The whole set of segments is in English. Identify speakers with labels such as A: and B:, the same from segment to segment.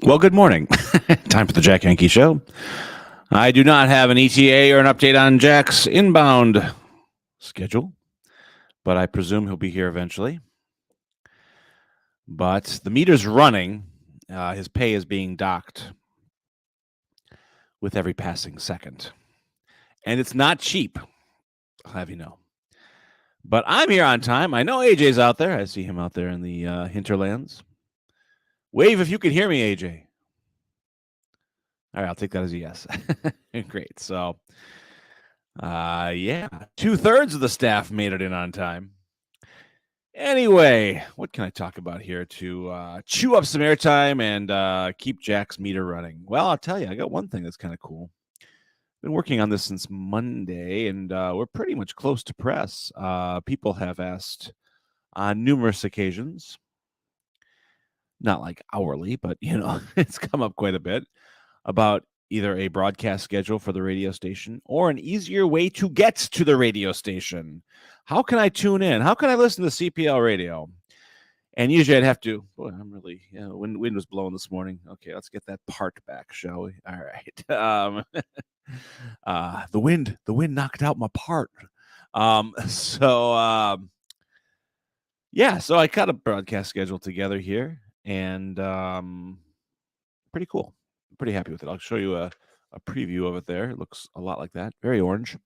A: Well, good morning. Time for the Jack Henke Show. I do not have an ETA or an update on Jack's inbound schedule, but I presume he'll be here eventually. But the meter's running. His pay is being docked with every passing second. And it's not cheap, I'll have you know. But I'm here on time. I know AJ's out there. I see him out there in the hinterlands. Wave if you can hear me, AJ. All right, I'll take that as a yes. Great. So, yeah, 2/3 of the staff made it in on time. Anyway, what can I talk about here to chew up some airtime and keep Jack's meter running? Well, I'll tell you, I got one thing that's kind of cool. Been working on this since Monday, and we're pretty much close to press. People have asked on numerous occasions, not like hourly, but, you know, it's come up quite a bit, about either a broadcast schedule for the radio station or an easier way to get to the radio station. How can I tune in? How can I listen to CPL radio? And usually I'd have to, boy, I'm really, wind was blowing this morning. Okay, let's get that part back, shall we? All right. The wind knocked out my part. So I got a broadcast schedule together here, and pretty cool. I'm pretty happy with it. I'll show you a preview of it there. It looks a lot like that. Very orange.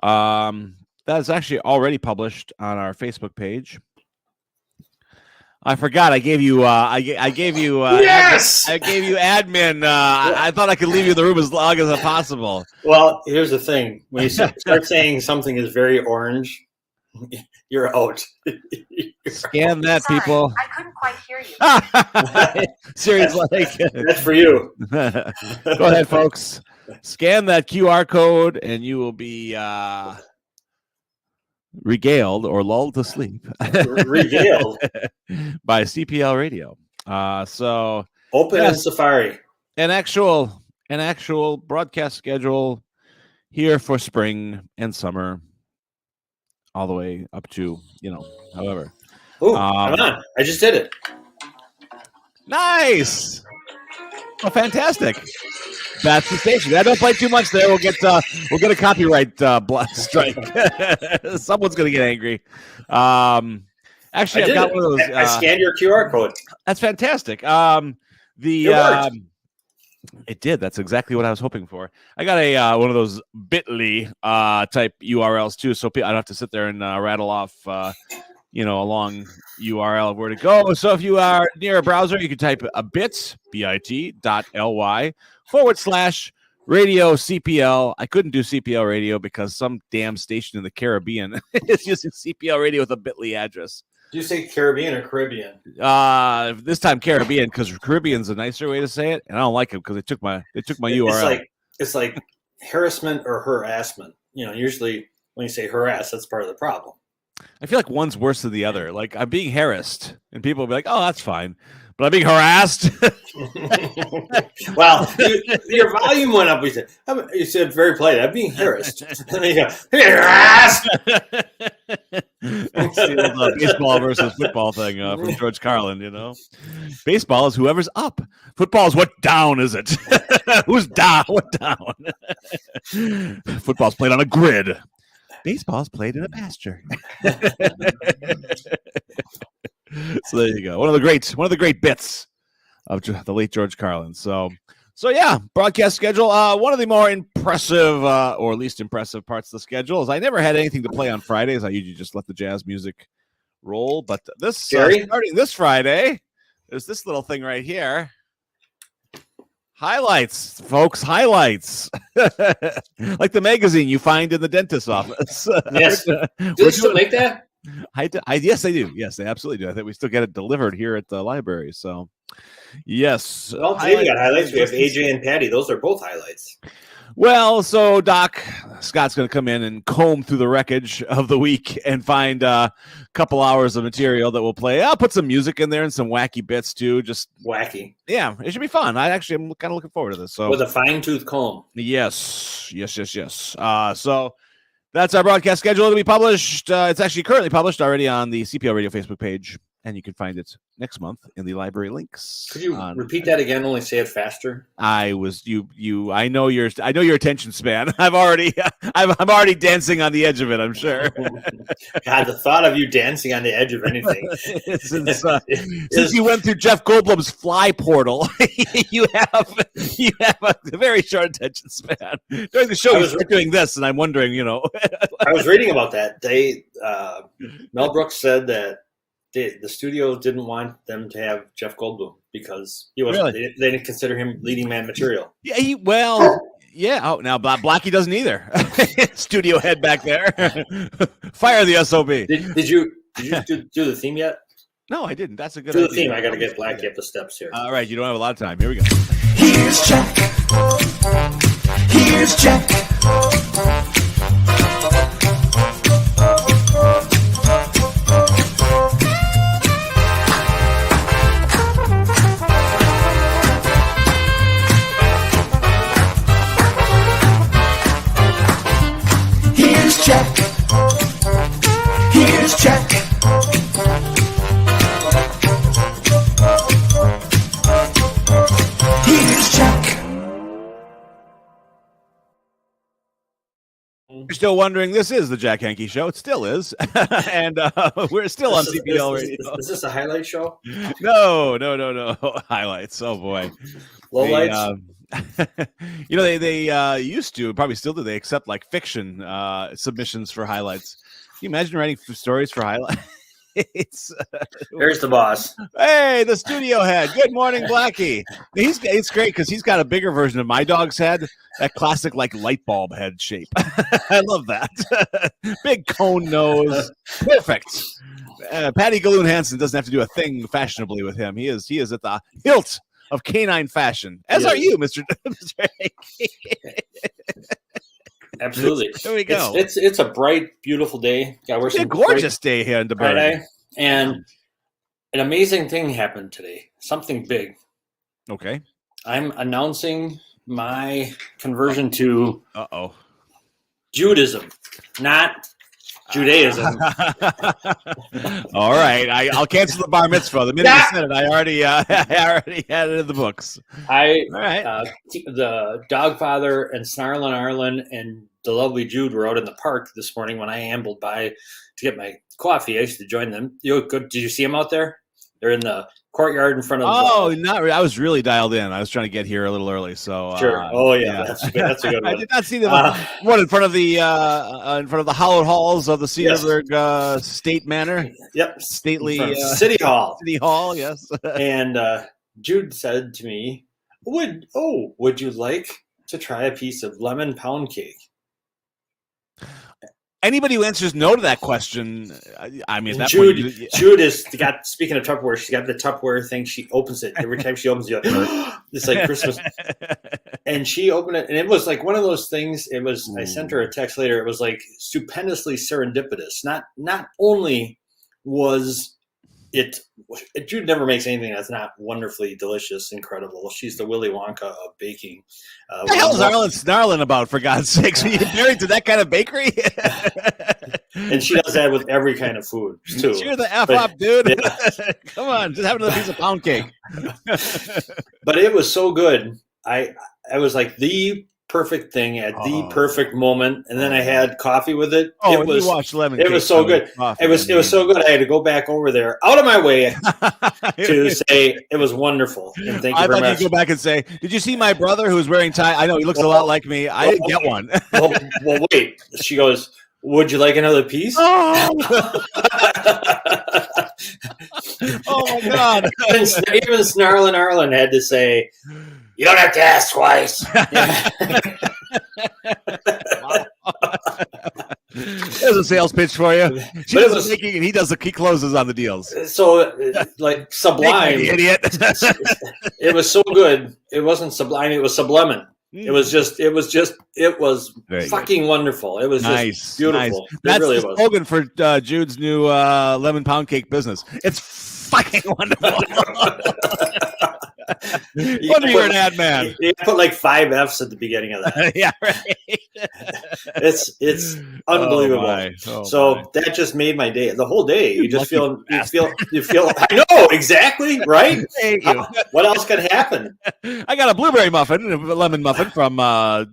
A: That is actually already published on our Facebook page. I forgot. I gave you. I gave you.
B: Yes.
A: I gave you admin. I thought I could leave you in the room as long as possible.
B: Well, here's the thing: when you start saying something is very orange, you're out.
A: Scan that, people.
C: I couldn't quite hear you.
A: Siri's like,
B: that's for you.
A: Go ahead, folks. Scan that QR code, and you will be regaled or lulled to sleep.
B: Regaled
A: by CPL radio. So
B: open in Safari.
A: An actual broadcast schedule here for spring and summer, all the way up to however.
B: Oh, come on! I just did it.
A: Nice. Oh, fantastic. That's the station. I don't play too much there. We'll get a copyright strike. Someone's gonna get angry. Actually, I've got one of those.
B: I scanned your QR code.
A: That's fantastic. It did. That's exactly what I was hoping for. I got a one of those Bitly type URLs too, so I don't have to sit there and rattle off a long URL of where to go. So if you are near a browser, you can type a bit.ly/radio CPL. I couldn't do CPL radio because some damn station in the Caribbean is using CPL radio with a Bitly address.
B: Do you say Caribbean or Caribbean?
A: This time Caribbean, because Caribbean's a nicer way to say it, and I don't like it because they took my URL.
B: It's like harassment or harassment. Usually when you say harass, that's part of the problem.
A: I feel like one's worse than the other. Like I'm being harassed, and people will be like, "Oh, that's fine," but I'm being harassed.
B: Well, your volume went up. You said very polite. I'm being harassed. And then you go, harassed.
A: It's the baseball versus football thing from George Carlin. Baseball is whoever's up. Football is what down is it? Who's down? What down? Football's played on a grid. Baseball's played in a pasture. So there you go. One of the great bits of the late George Carlin. So yeah, broadcast schedule. One of the more impressive, or least impressive parts of the schedule is I never had anything to play on Fridays. I usually just let the jazz music roll. But starting this Friday, there's this little thing right here. Highlights, folks, highlights. Like the magazine you find in the dentist's office.
B: Yes. Do they still make that?
A: Yes, they do. Yes, they absolutely do. I think we still get it delivered here at the library. So, yes.
B: Well, today we got highlights. We have AJ and Patty. Those are both highlights.
A: Well, so Doc Scott's going to come in and comb through the wreckage of the week and find a couple hours of material that we'll play. I'll put some music in there and some wacky bits too. Just
B: wacky. Yeah,
A: it should be fun. I'm kind of looking forward to this. So
B: with a fine-tooth comb.
A: Yes. So that's our broadcast schedule to be published. It's actually currently published already on the CPL Radio Facebook page, and you can find it next month in the library links.
B: Could you repeat that again? Only say it faster.
A: I know your attention span. I'm already dancing on the edge of it. I'm sure.
B: God, the thought of you dancing on the edge of anything.
A: Since you went through Jeff Goldblum's Fly Portal, you have a very short attention span. During the show, you're doing this, and I'm wondering,
B: I was reading about that. Mel Brooks said that the studio didn't want them to have Jeff Goldblum because he wasn't. Really? They didn't consider him leading man material.
A: Yeah, yeah. Oh, now Blackie doesn't either. Studio head back there. Fire the SOB.
B: Did you do the theme yet?
A: No, I didn't. That's a good idea.
B: Do the theme. I got to get Blackie up the steps here.
A: All right, you don't have a lot of time. Here we go.
D: Here's Jack. Here's Jack.
C: Jack. Here's Jack.
A: You're still wondering, this is the Jack Henke Show. It still is. And we're still on CPL Radio.
B: Is this a highlight show?
A: No. Highlights. Oh, boy.
B: Lowlights?
A: They used to, probably still do, they accept like fiction submissions for highlights. Can you imagine writing stories for highlights?
B: Here's the boss.
A: Hey, the studio head. Good morning, Blackie. It's great because he's got a bigger version of my dog's head. That classic like light bulb head shape. I love that. Big cone nose. Perfect. Patty Galoon Hansen doesn't have to do a thing fashionably with him. He is at the hilt of canine fashion. As are you, Mr.
B: Absolutely.
A: There we go.
B: It's a bright, beautiful day.
A: It's a gorgeous day here in DeBerg.
B: And an amazing thing happened today. Something big.
A: Okay. I'm
B: announcing my conversion to
A: Judaism,
B: not Judaism.
A: All right, I'll cancel the bar mitzvah. The minute you said it, I already had it in the books.
B: The Dogfather and Snarlin' Arlen and the lovely Jude were out in the park this morning when I ambled by to get my coffee. I used to join them. Did you see them out there? They're in the courtyard in front of.
A: Not really. I was really dialed in. I was trying to get here a little early, so
B: sure. That's a good one.
A: I did not see them. What in front of the hallowed halls of the Cedarburg State Manor?
B: Yep,
A: stately
B: City Hall.
A: City Hall, yes.
B: And Jude said to me, "Would you like to try a piece of lemon pound cake?"
A: Anybody who answers no to that question, I mean, that
B: Jude has got. Speaking of Tupperware, she's got the Tupperware thing. She opens it every time she opens it. It's like Christmas, and she opened it, and it was like one of those things. It was. I sent her a text later. It was like stupendously serendipitous. Not only was it. Jude never makes anything that's not wonderfully delicious, incredible. She's the Willy Wonka of baking.
A: What the hell is Arlen Snarlin about, for God's sakes? Are you married to that kind of bakery?
B: And she does that with every kind of food, too.
A: Cheer the F up, dude. Yeah. Come on, just have another piece of pound cake.
B: But it was so good. I was like the perfect thing at the perfect moment, and then I had coffee with it.
A: It was, you watched Lemon
B: It was so good. It was so good. I had to go back over there, out of my way, to say it was wonderful. And thank you very much.
A: I thought you'd go back and say, "Did you see my brother who's wearing tie? I know he looks a lot like me. I didn't get one."
B: well, wait. She goes, "Would you like another piece?"
A: Oh, oh my God!
B: Even Snarlin' Arlen had to say, "You don't have to ask twice."
A: There's a sales pitch for you. She does the making, and he closes on the deals.
B: So, like sublime,
A: idiot.
B: It was so good. It wasn't sublime. It was sublemon. It was fucking good. Wonderful. It was
A: nice,
B: just beautiful.
A: Nice. That's
B: really
A: the slogan for Jude's new lemon pound cake business. It's fucking wonderful. Wonder you're an ad man.
B: You put like 5 F's at the beginning of that.
A: Yeah, right.
B: It's unbelievable. That just made my day. The whole day, you just feel. I know exactly, right?
A: Thank you.
B: What else could happen?
A: I got a blueberry muffin, a lemon muffin from the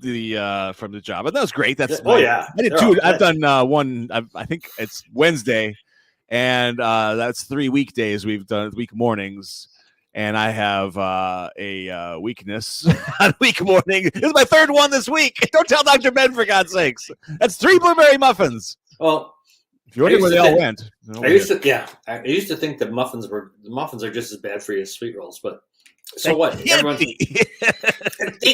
A: job, and that was great. That's
B: I
A: did 2. I've done one. I think it's Wednesday, and that's 3 weekdays. We've done week mornings. And I have a weakness on week morning. This is my 3rd one this week. Don't tell Dr. Ben, for God's sakes. That's 3 blueberry muffins.
B: Well,
A: if you're wondering where they all went.
B: I used to think that muffins are just as bad for you as sweet rolls, but so what?
A: They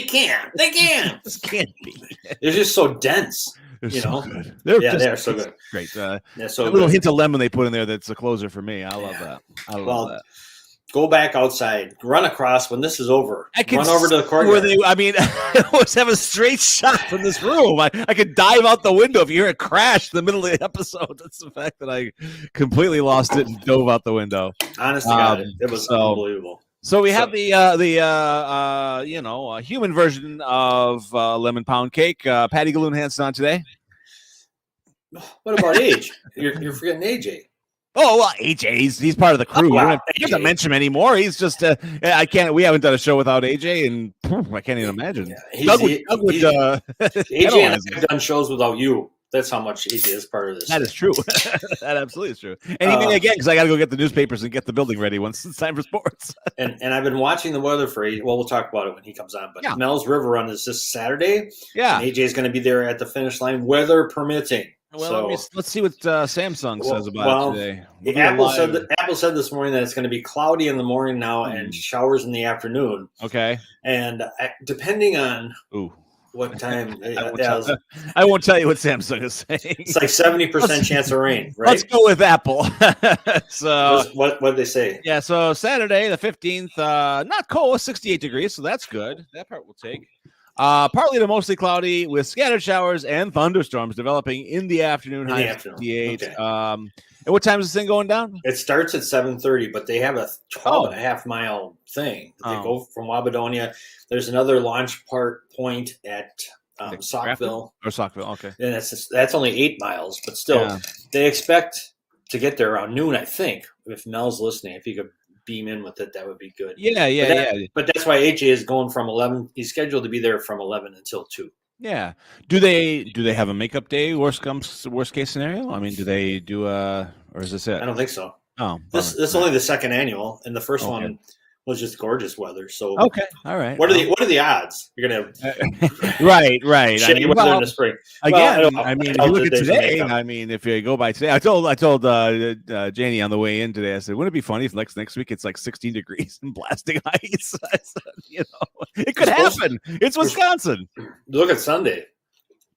A: can't.
B: They can't.
A: This can't be.
B: They're just so dense.
A: They're
B: so
A: good.
B: They're so good.
A: Great.
B: So
A: a little hint of lemon they put in there that's a closer for me. I love that. I love that.
B: Go back outside, run across when this is over. Run over to the courtyard.
A: I always have a straight shot from this room. I could dive out the window if you hear a crash in the middle of the episode. That's the fact that I completely lost it and dove out the window.
B: Honestly, it was unbelievable.
A: So we have the human version of lemon pound cake. Patty Galoon Hansen on today.
B: What about age? You're forgetting AJ.
A: Oh well, AJ's he's part of the crew.
B: wow.
A: You don't mention him anymore. He's just I can't. We haven't done a show without AJ, and I can't even imagine. Doug would
B: AJ and I have done shows without you. That's how much AJ is part of this.
A: That is true. That absolutely is true. And he may again because I got to go get the newspapers and get the building ready once it's time for sports.
B: and I've been watching the weather for AJ. Well, we'll talk about it when he comes on. But Mel's River Run is this Saturday.
A: Yeah,
B: and AJ is going to be there at the finish line, weather permitting.
A: Well, so, let's see what Samsung says about it today.
B: Apple said this morning that it's going to be cloudy in the morning now and showers in the afternoon.
A: Okay.
B: And depending on what time,
A: I won't tell you what Samsung is saying.
B: It's like 70% chance of rain, right?
A: Let's go with Apple. So
B: what did they say?
A: Yeah, so Saturday the 15th, not cold, 68 degrees, so that's good. That part we'll take. Partly to mostly cloudy with scattered showers and thunderstorms developing in the afternoon. High 58. Okay. And what time is this thing going down?
B: It starts at 7:30, but they have a 12.5 mile thing. They go from Wabadonia. There's another launch point at Saukville.
A: Or Saukville, okay.
B: And that's only 8 miles, but still, they expect to get there around noon, I think. If Mel's listening, if you could beam in with it, that would be good. But that's why AJ is going from 11. He's scheduled to be there from 11 until 2.
A: Yeah. Do they have a makeup day? Worst case scenario. I mean, do they do or is this it?
B: I don't think so.
A: Oh,
B: this is only the second annual, and the first one was just gorgeous weather. So
A: okay, all right.
B: What are the odds you're gonna have
A: right?
B: Shitty weather in the spring.
A: Again, I mean, if you look at today. I mean, if you go by today, I told Janie on the way in today. I said, wouldn't it be funny if next week it's like 16 degrees and blasting ice? I said, it could happen. It's Wisconsin.
B: Look at Sunday.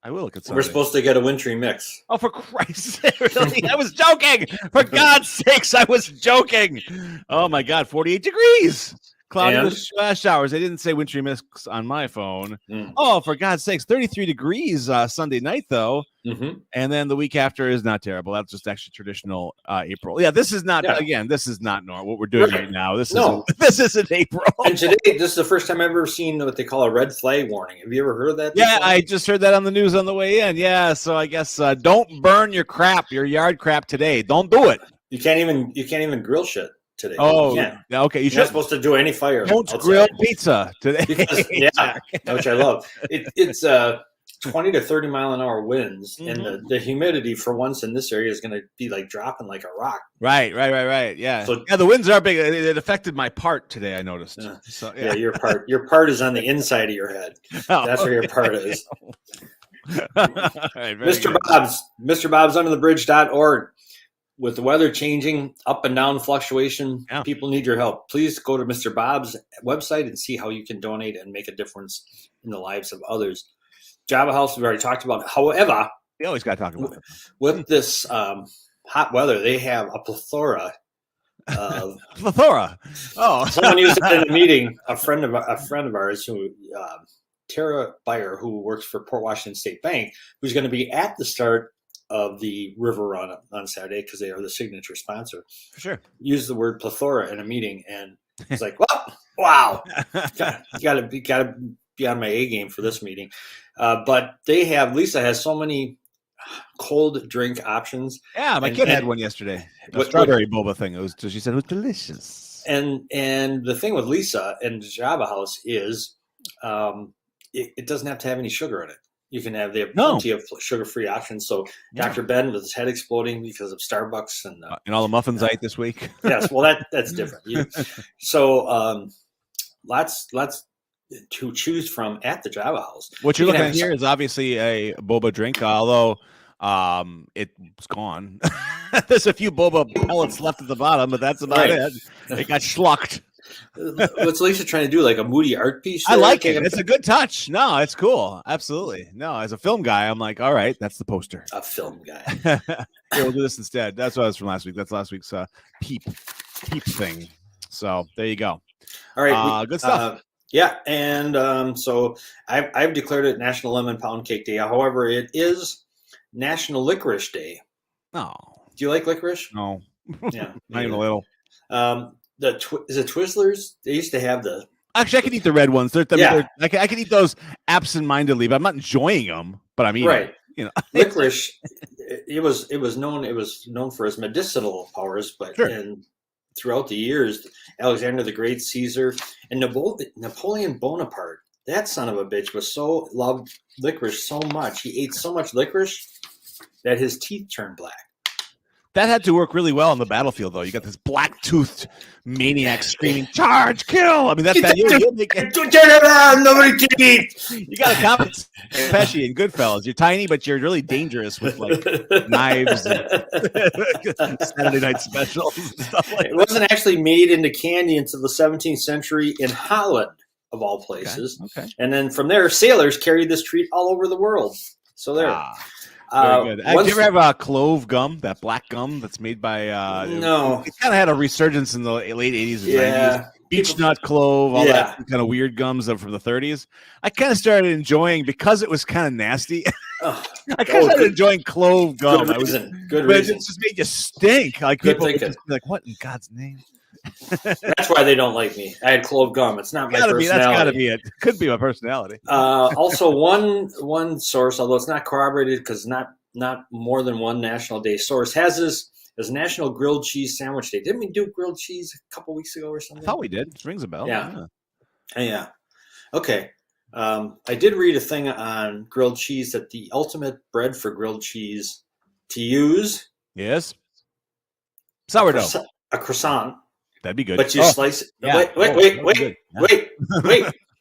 A: I will look at Sunday.
B: We're supposed to get a wintry mix.
A: Oh, for Christ's sake, really? I was joking. For God's sakes, I was joking. Oh, my God, 48 degrees. Cloudy with showers. They didn't say wintry mix on my phone. Oh, for God's sakes, 33 degrees Sunday night, though. Mm-hmm. And then the week after is not terrible. That's just actually traditional April. Yeah, this is not, again, this is not normal. What we're doing right now. This isn't April.
B: And today, this is the first time I've ever seen what they call a red flag warning. Have you ever heard of that before?
A: Yeah, I just heard that on the news on the way in. Yeah, so I guess don't burn your yard crap today. Don't do it.
B: You can't even grill shit today.
A: Oh, okay.
B: You're not supposed to do any fire.
A: Don't grill pizza today.
B: Because, which I love. It's 20 to 30 mile an hour winds, and the humidity for once in this area is going to be like dropping like a rock.
A: Right. Yeah. So the winds are big. It affected my part today, I noticed. So
B: your part is on the inside of your head. That's where your part is.
A: Right,
B: Mr. Bob's underthebridge.org. With the weather changing, up and down fluctuation, people need your help. Please go to Mr. Bob's website and see how you can donate and make a difference in the lives of others. Java House, we've already talked about. However,
A: we always got to talk about it.
B: With this hot weather, they have a plethora of
A: Oh,
B: someone used it in a meeting. A friend of ours, who Tara Beyer, who works for Port Washington State Bank, who's going to be at the start of the River Run on Saturday because they are the signature sponsor.
A: For sure,
B: used the word plethora in a meeting, and it's like, wow, got to be on my A game for this meeting. But Lisa has so many cold drink options.
A: Yeah, my kid had one yesterday. A strawberry boba thing. She said it was delicious.
B: And the thing with Lisa and Java House is it doesn't have to have any sugar in it. They have plenty of sugar-free options. So Dr. Ben with his head exploding because of Starbucks and
A: all the muffins I ate this week.
B: Yes, well that's different. So lots to choose from at the Java House.
A: What you're looking at here is obviously a boba drink, although it's gone. There's a few boba pellets left at the bottom, but that's about it. It got schlucked.
B: What's Lisa trying to do? Like a moody art piece?
A: I like it. It's a good touch. No, it's cool. Absolutely. No, as a film guy, I'm like, all right, that's the poster.
B: A film guy.
A: Yeah, we'll do this instead. That's what was from last week. That's last week's peep thing. So there you go.
B: All right.
A: Good stuff.
B: Yeah, and so I've declared it National Lemon Pound Cake Day. However, it is National Licorice Day.
A: Oh.
B: Do you like licorice?
A: No.
B: Yeah.
A: Not even a little.
B: Is it Twizzlers? They used to have the.
A: Actually, I can eat the red ones. I can eat those absent-mindedly, but I'm not enjoying them. But I mean,
B: right. Licorice. it was known for his medicinal powers, but
A: Sure.
B: throughout the years, Alexander the Great, Caesar, and Napoleon Bonaparte, that son of a bitch loved licorice so much. He ate so much licorice that his teeth turned black.
A: That had to work really well on the battlefield, though. You got this black-toothed maniac screaming, "Charge! Kill!" I mean, that's that.
B: Turn around, nobody can eat.
A: You got a comment, Pesci and Goodfellas. You're tiny, but you're really dangerous with like knives and Saturday night specials and stuff like that.
B: It wasn't actually made into candy until the 17th century in Holland, of all places.
A: Okay.
B: And then from there, sailors carried this treat all over the world. So there.
A: Very good. Did you ever have clove gum, that black gum that's made by
B: no.
A: It kind of had a resurgence in the late 80s and 90s. Beech nut clove, all that kind of weird gums from the 30s. I kind of started enjoying, because it was kind of nasty. I kind of started enjoying clove gum.
B: Good reason. But
A: it just made you stink. Like people would just be like, "What in God's name?"
B: That's why they don't like me. I had clove gum. It's not my personality.
A: That's got to be it. Could be my personality.
B: Also, one source, although it's not corroborated because not more than one National Day source, has this as National Grilled Cheese Sandwich Day. Didn't we do grilled cheese a couple weeks ago or something?
A: I thought we did. It rings a bell.
B: Yeah. Okay. I did read a thing on grilled cheese that the ultimate bread for grilled cheese to use.
A: Yes. Sourdough.
B: A croissant.
A: That'd be good.
B: But you slice it.
A: Yeah.
B: Wait.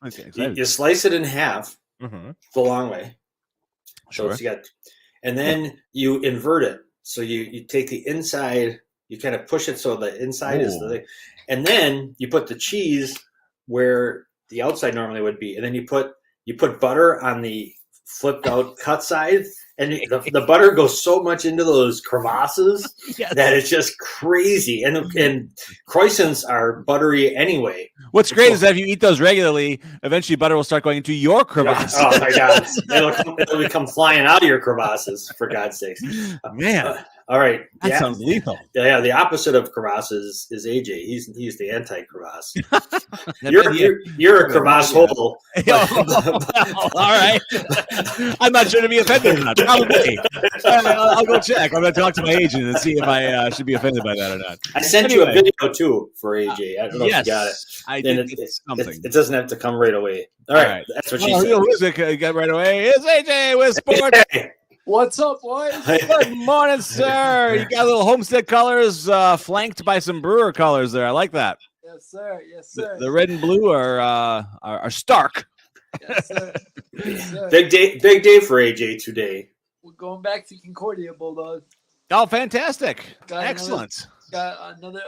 A: Okay,
B: you slice it in half the long way. So
A: Sure.
B: it's got, and then you invert it. So you take the inside, you kind of push it so the inside is the, and then you put the cheese where the outside normally would be, and then you put butter on the flipped out cut side, and the butter goes so much into those crevasses that it's just crazy. And croissants are buttery anyway.
A: What's great is that if you eat those regularly, eventually butter will start going into your crevasses.
B: Oh my God! It'll come flying out of your crevasses, for God's sakes.
A: Man,
B: all right,
A: that sounds lethal.
B: Yeah, the opposite of crevasses is AJ. He's the anti-crevasse. You're a crevasse hole.
A: All right. I'm not sure to be offended or not. Probably. I'll go check. I'm going to talk to my agent and see if I should be offended by that or not.
B: I sent you a video too for AJ. I don't know if you got it.
A: I did something.
B: It doesn't have to come right away. All right. That's what she said.
A: Who's it got right away? It's AJ with sports.
D: What's up, boys?
A: Good morning, sir. You got little Homestead colors flanked by some Brewer colors there. I like that.
D: Yes, sir. Yes, sir.
A: The red and blue are stark.
D: Yes, sir. Yes, sir.
B: Big day for AJ today.
D: We're going back to Concordia, Bulldog.
A: Oh, fantastic!
D: Got
A: Excellent.
D: Another.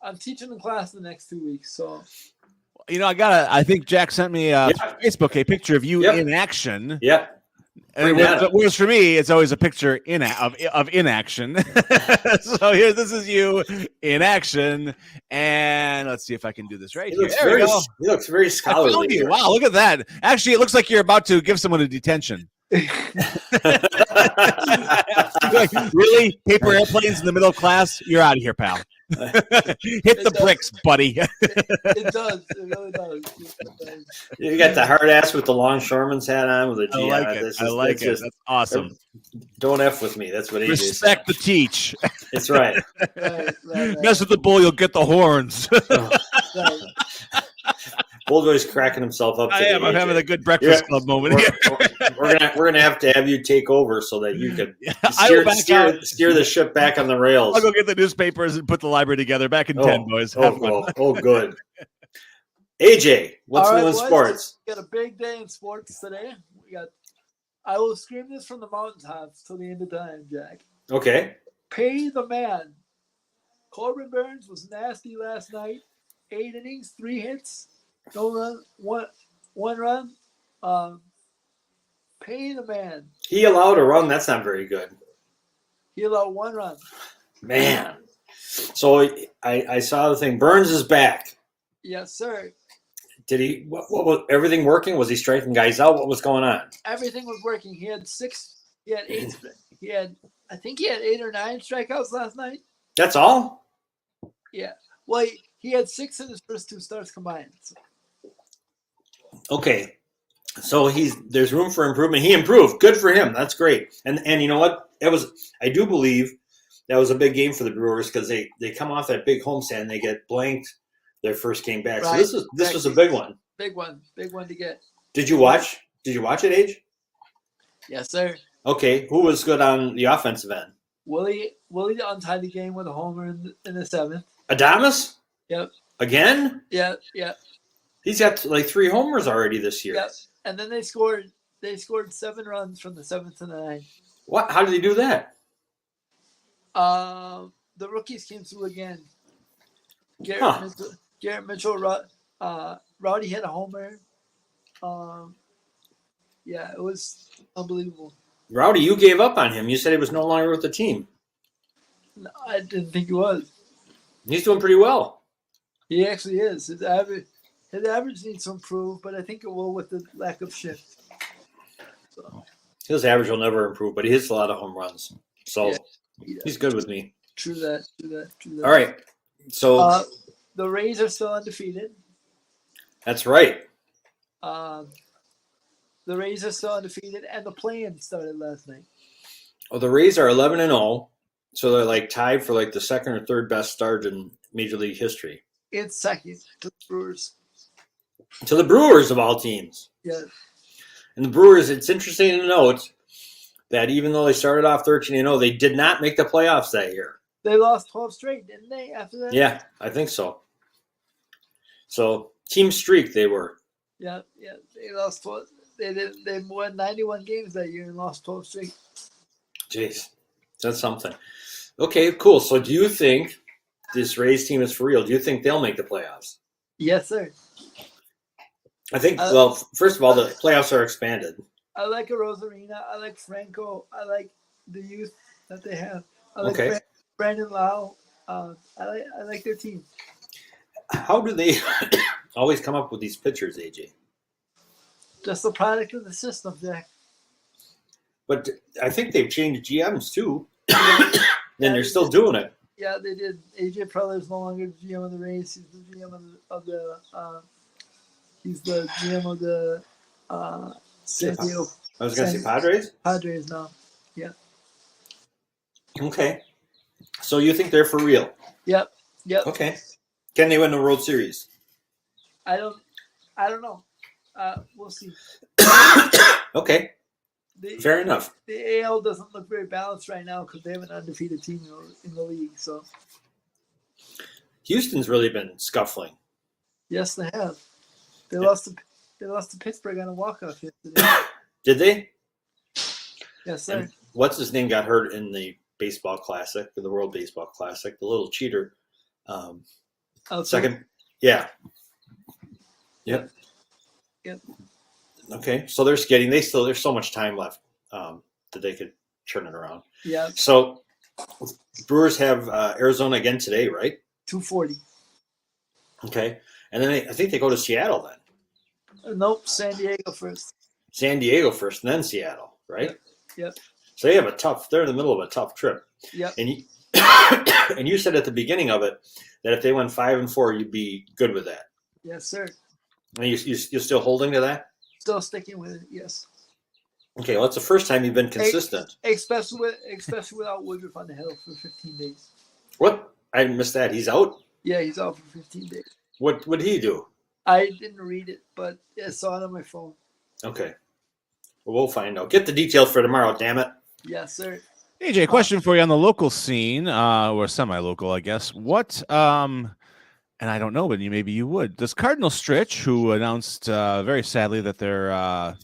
D: I'm teaching the class the next 2 weeks, so.
A: I think Jack sent me Facebook a picture of you in action.
B: Yep.
A: And whereas for me, it's always a picture of inaction. So this is you in action, and let's see if I can do this right here. There we go.
B: He looks very scholarly.
A: Wow, look at that! Actually, it looks like you're about to give someone a detention. Like, really? Paper airplanes in the middle of class? You're out of here, pal. Hit the bricks, buddy.
D: It does. It really does.
B: You got the hard ass with the longshoreman's hat on with the G.
A: I like it. That's awesome.
B: Don't F with me. That's what AJ
A: Respect the teach.
B: That's right.
D: Right.
A: Mess with the bull, you'll get the horns.
D: Right.
B: Bulldoy's cracking himself up.
A: I am. I'm having a good breakfast club moment here.
B: We're gonna have to have you take over so that you can steer the ship back on the rails.
A: I'll go get the newspapers and put the library together. Back in 10, boys. Have fun.
B: Good. AJ, what's new in sports?
D: We got a big day in sports today. I will scream this from the mountaintops till the end of time, Jack.
B: Okay.
D: Pay the man. Corbin Burns was nasty last night. 8 innings, 3 hits, no run, one run. Pay the man.
B: He allowed a run. That's not very good.
D: He allowed 1 run.
B: Man. So I saw the thing. Burns is back.
D: Yes, sir.
B: Did he? What was everything working? Was he striking guys out? What was going on?
D: Everything was working. He had 8. I think he had 8 or 9 strikeouts last night.
B: That's all?
D: Yeah. Well, he had 6 in his first 2 starts combined. So.
B: Okay. So there's room for improvement. He improved. Good for him. That's great. And you know what? I do believe that was a big game for the Brewers because they come off that big homestand and they get blanked their first game back.
D: Right.
B: So this was a big one.
D: Big one to get.
B: Did you watch it, Age?
D: Yes, sir.
B: Okay. Who was good on the offensive end?
D: Willie untied the game with a homer in the 7th.
B: Adames?
D: Yep.
B: Again?
D: Yeah.
B: He's got like 3 homers already this year.
D: Yep. And then they scored 7 runs from the 7th to the 9th.
B: What? How did he do that?
D: The rookies came through again. Garrett Mitchell, Rowdy hit a homer. Yeah, it was unbelievable.
B: Rowdy, you gave up on him. You said he was no longer with the team.
D: No, I didn't think he was.
B: He's doing pretty well.
D: He actually is. His average needs to improve, but I think it will with the lack of shift. So.
B: His average will never improve, but he hits a lot of home runs. So he's good with me.
D: True that.
B: All right. So
D: the Rays are still undefeated.
B: That's right.
D: The Rays are still undefeated, and the play-in started last night.
B: Oh, the Rays are 11-0, so they're like tied for like the second or third best start in Major League history.
D: It's second to the Brewers.
B: To the Brewers of all teams.
D: Yeah.
B: And the Brewers, it's interesting to note that even though they started off 13-0, they did not make the playoffs that year.
D: They lost 12 straight, didn't they, after that?
B: Yeah, I think so. So, team streak they were.
D: Yeah. They lost 12. They won 91 games that year and lost 12 straight.
B: Jeez, that's something. Okay, cool. So do you think this Rays team is for real? Do you think they'll make the playoffs?
D: Yes, sir.
B: I think, well, first of all, the playoffs are expanded.
D: I like Rosarina. I like Franco. I like the youth that they have. I like Brandon Lau. I like their team.
B: How do they always come up with these pitchers, AJ?
D: Just the product of the system, Jack.
B: But I think they've changed GMs too. And they're still doing it.
D: Yeah, they did. AJ Preller is no longer the GM of the Rays. He's the GM of the San Diego.
B: I was going to say Padres?
D: Padres now. Yeah.
B: Okay. So you think they're for real?
D: Yep.
B: Okay. Can they win the World Series?
D: I don't know. We'll see.
B: Okay. Fair enough.
D: The AL doesn't look very balanced right now because they have an undefeated team in the league. So
B: Houston's really been scuffling.
D: Yes, they have. They lost to Pittsburgh on a walk-off yesterday.
B: Did they?
D: Yes, sir.
B: And what's his name got hurt in the baseball classic, the World Baseball Classic, the little cheater. Second. Yeah. Yep. Okay. So they're skating. There's so much time left that they could turn it around.
D: Yeah.
B: So Brewers have Arizona again today, right?
D: 2:40.
B: Okay. And then I think they go to Seattle then.
D: Nope, San Diego first.
B: San Diego first, and then Seattle, right?
D: Yep.
B: So they're in the middle of a tough trip.
D: Yep.
B: And you said at the beginning of it that if they went 5-4, you'd be good with that.
D: Yes, sir.
B: And you're still holding to that?
D: Still sticking with it, yes.
B: Okay, well, it's the first time you've been consistent.
D: Especially without Woodruff on the hill for 15 days.
B: What? I missed that. He's out?
D: Yeah, he's out for 15 days.
B: What did he do?
D: I didn't read it, but I saw it on my phone.
B: Okay. Well, we'll find out. Get the details for tomorrow, damn it.
D: Yes, sir.
A: AJ, question for you on the local scene, or semi-local, I guess. What, and I don't know, but maybe you would. Does Cardinal Stritch, who announced very sadly that they're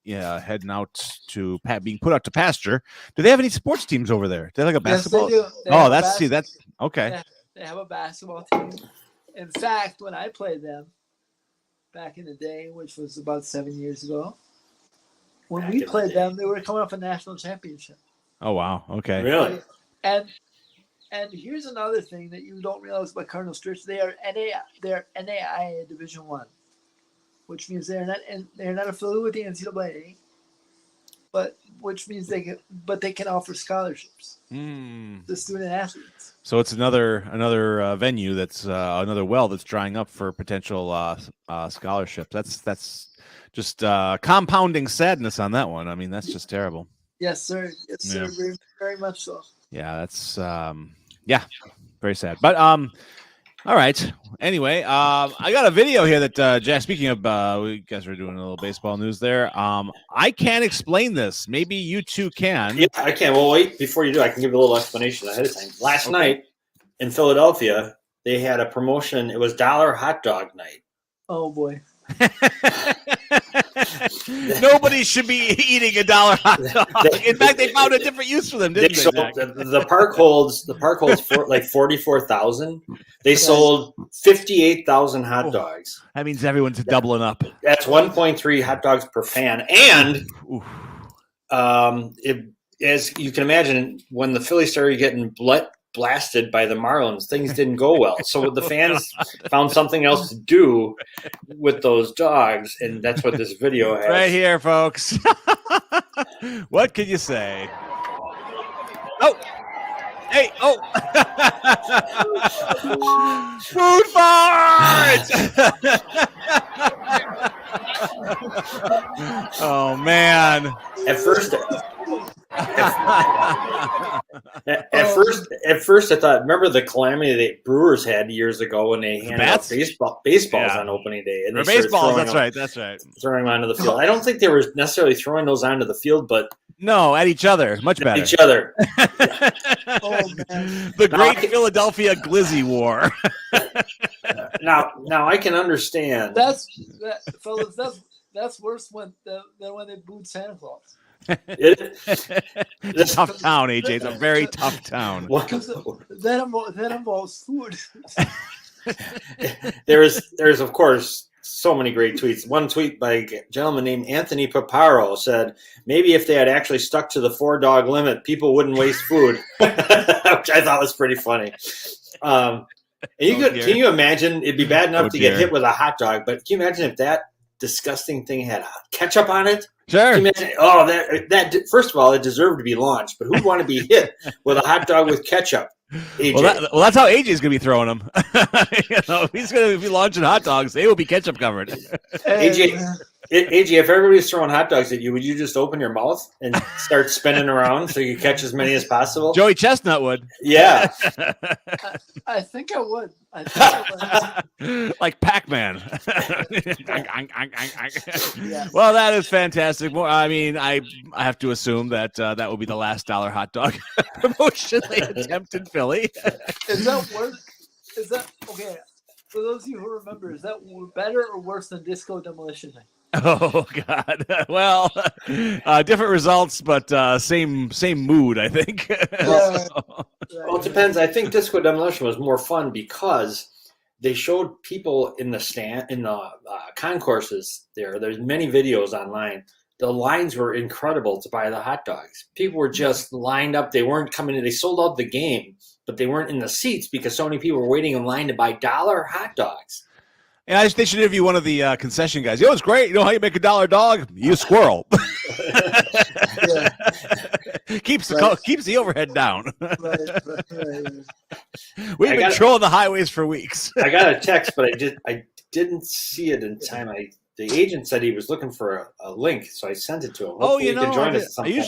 A: heading out to being put out to pasture, do they have any sports teams over there? Do they like a basketball?
D: Yes, they do.
A: That's okay.
D: They have a basketball team. In fact, when I played them back in the day, which was about 7 years ago, when we played them, they were coming off a national championship.
A: Oh wow! Okay.
B: Really?
D: And here's another thing that you don't realize about Cardinal Stritch: they're NAIA Division I, which means they're not affiliated with the NCAA. But which means they can offer scholarships to student athletes.
A: So it's another venue that's another well that's drying up for potential scholarships. That's just compounding sadness on that one. I mean, that's just terrible.
D: Yes, sir. Yes, sir. Very, very much so.
A: Yeah, that's very sad. But all right. Anyway, I got a video here that Jack. Speaking of, you guys are doing a little baseball news there. I can't explain this. Maybe you two can.
B: Yeah, I can. Well, wait. Before you do, I can give a little explanation ahead of time. Last night in Philadelphia, they had a promotion. It was $1 hot dog night.
D: Oh boy.
A: Nobody should be eating $1 hot dog. In fact, they found a different use for them, didn't they?
B: The park holds for like 44,000. They sold 58,000 hot dogs.
A: That means everyone's doubling up.
B: That's 1.3 hot dogs per fan, and as you can imagine, when the Phillies started getting blasted by the Marlins, things didn't go well. So the fans found something else to do with those dogs, and that's what this video has.
A: Right here, folks. What can you say? Oh, hey, oh. Food fight! Oh, man.
B: At first I thought, remember the calamity the Brewers had years ago when they handed out baseballs on opening day, and they
A: baseballs. That's right.
B: Throwing them onto the field. I don't think they were necessarily throwing those onto the field, but
A: no, at each other, much better.
B: Each other.
D: Oh man,
A: the great Philadelphia Glizzy War.
B: Now I can understand.
D: Fellas. That's worse than when they booed Santa Claus.
A: It's a tough town, AJ. It's a very tough town.
D: Because that involves food.
B: There's of course so many great tweets. One tweet by a gentleman named Anthony Paparo said, maybe if they had actually stuck to the 4-dog limit, people wouldn't waste food, which I thought was pretty funny. And can you imagine? It'd be bad enough to get hit with a hot dog, but can you imagine if that disgusting thing had ketchup on it?
A: Sure.
B: Oh, that first of all, it deserved to be launched, but who'd want to be hit with a hot dog with ketchup? AJ.
A: Well, that's how AJ's going to be throwing them. If he's going to be launching hot dogs, they will be ketchup covered.
B: AJ, if everybody's throwing hot dogs at you, would you just open your mouth and start spinning around so you catch as many as possible?
A: Joey Chestnut would.
B: Yeah.
D: I think I would.
A: Like Pac-Man.
D: Yes.
A: Well, that is fantastic. Well, I mean, I have to assume that that will be the last $1 hot dog promotion they attempt in Philly.
D: Is that worse? Is that okay? For those of you who remember, is that better or worse than Disco Demolition Night?
A: Oh God! Well, different results, but same mood, I think.
B: Well, it depends. I think Disco Demolition was more fun because they showed people in the concourses there. There's many videos online. The lines were incredible to buy the hot dogs. People were just lined up. They weren't coming in. They sold out the game, but they weren't in the seats because so many people were waiting in line to buy $1 hot dogs.
A: And they should interview one of the concession guys. It's great. You know how you make a $1 dog? You squirrel. Keeps the overhead down. We've been trolling the highways for weeks.
B: I got a text, but I didn't see it in time. The agent said he was looking for a link, so I sent it to him. Hopefully he can join us at some point.
A: I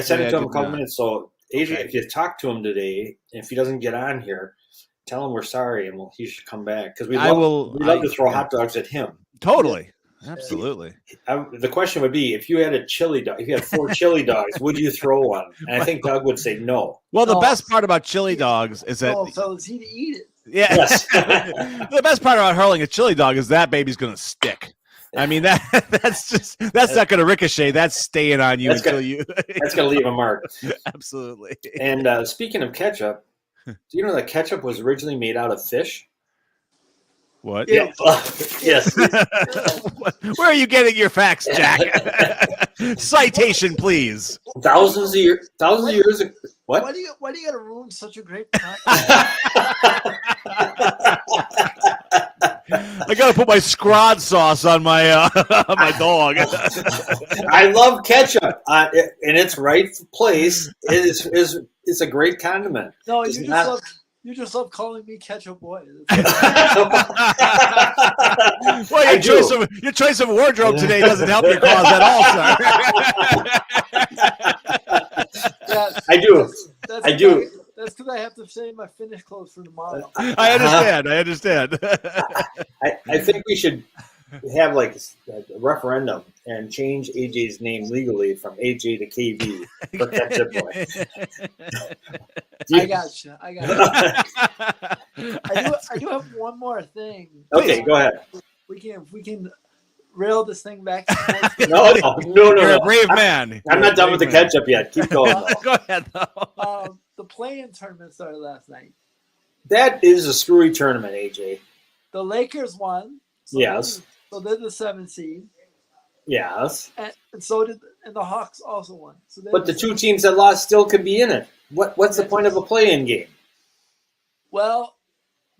B: sent it to him a couple minutes. So, Adrian, if you talk to him today, if he doesn't get on here, tell him we're sorry, and he should come back because we love to throw hot dogs at him.
A: Totally, absolutely.
B: The question would be, if you had a chili dog, if you had 4 chili dogs, would you throw one? And I think Doug would say no.
A: Well, the best part about chili dogs is that
D: fellas, he'd eat it.
A: Yeah. Yes. The best part about hurling a chili dog is that baby's going to stick. I mean, that's not going to ricochet. That's staying on you that's going
B: to leave a mark.
A: Absolutely.
B: And speaking of ketchup, do you know that ketchup was originally made out of fish?
A: What?
B: Yeah. Yes.
A: Where are you getting your facts, Jack? Citation, please.
B: Thousands of years ago. What?
D: Why do you got to ruin such a great podcast?
A: I gotta put my scrod sauce on my my dog.
B: I love ketchup in its right place. It's a great condiment.
D: No,
B: It's
D: you
B: not-
D: just love calling me Ketchup Boy.
A: Well, your choice of wardrobe today doesn't help your cause at all, sir.
D: Yes,
B: I do. I do.
D: That's because I have to save my finished clothes for tomorrow.
A: I understand.
B: I think we should have like a referendum and change AJ's name legally from AJ to KB for Ketchup Boy.
D: I got you. I do have one more thing.
B: Okay, go ahead.
D: We can rail this thing back.
B: No.
A: You're a brave man.
B: I'm not done with the ketchup yet. Keep going.
A: Go ahead, though.
D: The play-in tournament started last night.
B: That is a screwy tournament, AJ.
D: The Lakers won. So
B: Yes.
D: they're the 7th seed.
B: Yes.
D: And the Hawks also won. So
B: But the two teams that lost still could be in it. What's the point of a play-in game?
D: Well,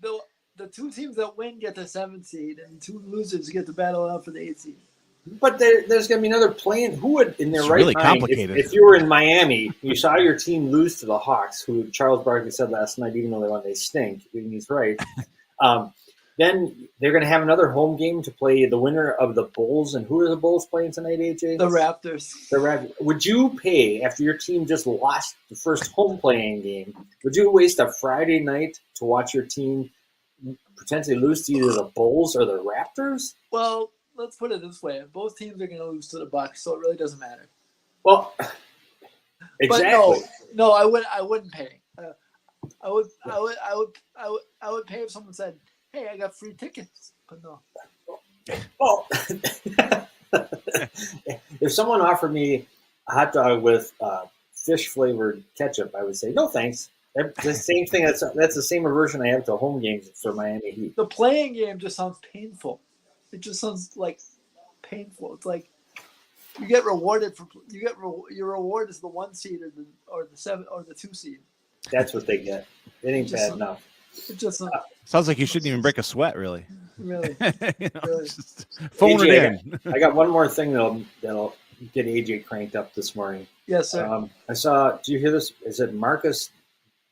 D: the two teams that win get the 7th seed, and the two losers get to battle out for the 8th seed.
B: But there's going to be another play-in. Who would, in their
A: It's
B: right
A: really
B: mind,
A: complicated.
B: if you were in Miami, you saw your team lose to the Hawks, who Charles Barkley said last night, even though they stink, and he's right, then they're going to have another home game to play the winner of the Bulls. And who are the Bulls playing tonight, AJ?
D: The Raptors.
B: Would you pay, after your team just lost the first home playing game, would you waste a Friday night to watch your team potentially lose to either the Bulls or the Raptors?
D: Well, let's put it this way: both teams are going to lose to the Bucks, so it really doesn't matter.
B: Well, exactly.
D: But no, I wouldn't pay. I would pay if someone said, "Hey, I got free tickets." But no.
B: Well, if someone offered me a hot dog with fish flavored ketchup, I would say no, thanks. That's the same thing. That's the same aversion I have to home games for Miami Heat.
D: The playing game just sounds painful. It just sounds like painful. It's like you get rewarded your reward is the 1 seed or the 7 or the 2 seed.
B: That's what they get. It ain't bad enough.
D: It just
A: Sounds like you shouldn't even break a sweat, really.
D: really.
A: Really. Just phone
B: AJ,
A: it in.
B: I got one more thing that'll get AJ cranked up this morning.
D: Yes, sir.
B: I saw. Do you hear this? Is it Marcus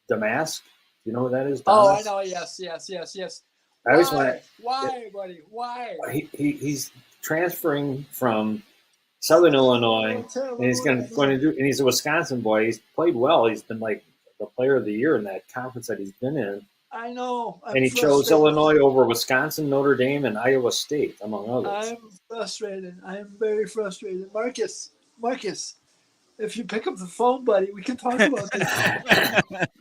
B: Damask? You know who that is?
D: Oh, I
B: Damask?
D: know. Yes.
B: I always want to.
D: Why, buddy? Why?
B: He's transferring from Southern Illinois, and he's going to do. And he's a Wisconsin boy. He's played well. He's been like the player of the year in that conference that he's been in.
D: I know.
B: And he chose Illinois over Wisconsin, Notre Dame, and Iowa State, among others.
D: I'm frustrated. I am very frustrated. Marcus, if you pick up the phone, buddy, we can talk about this.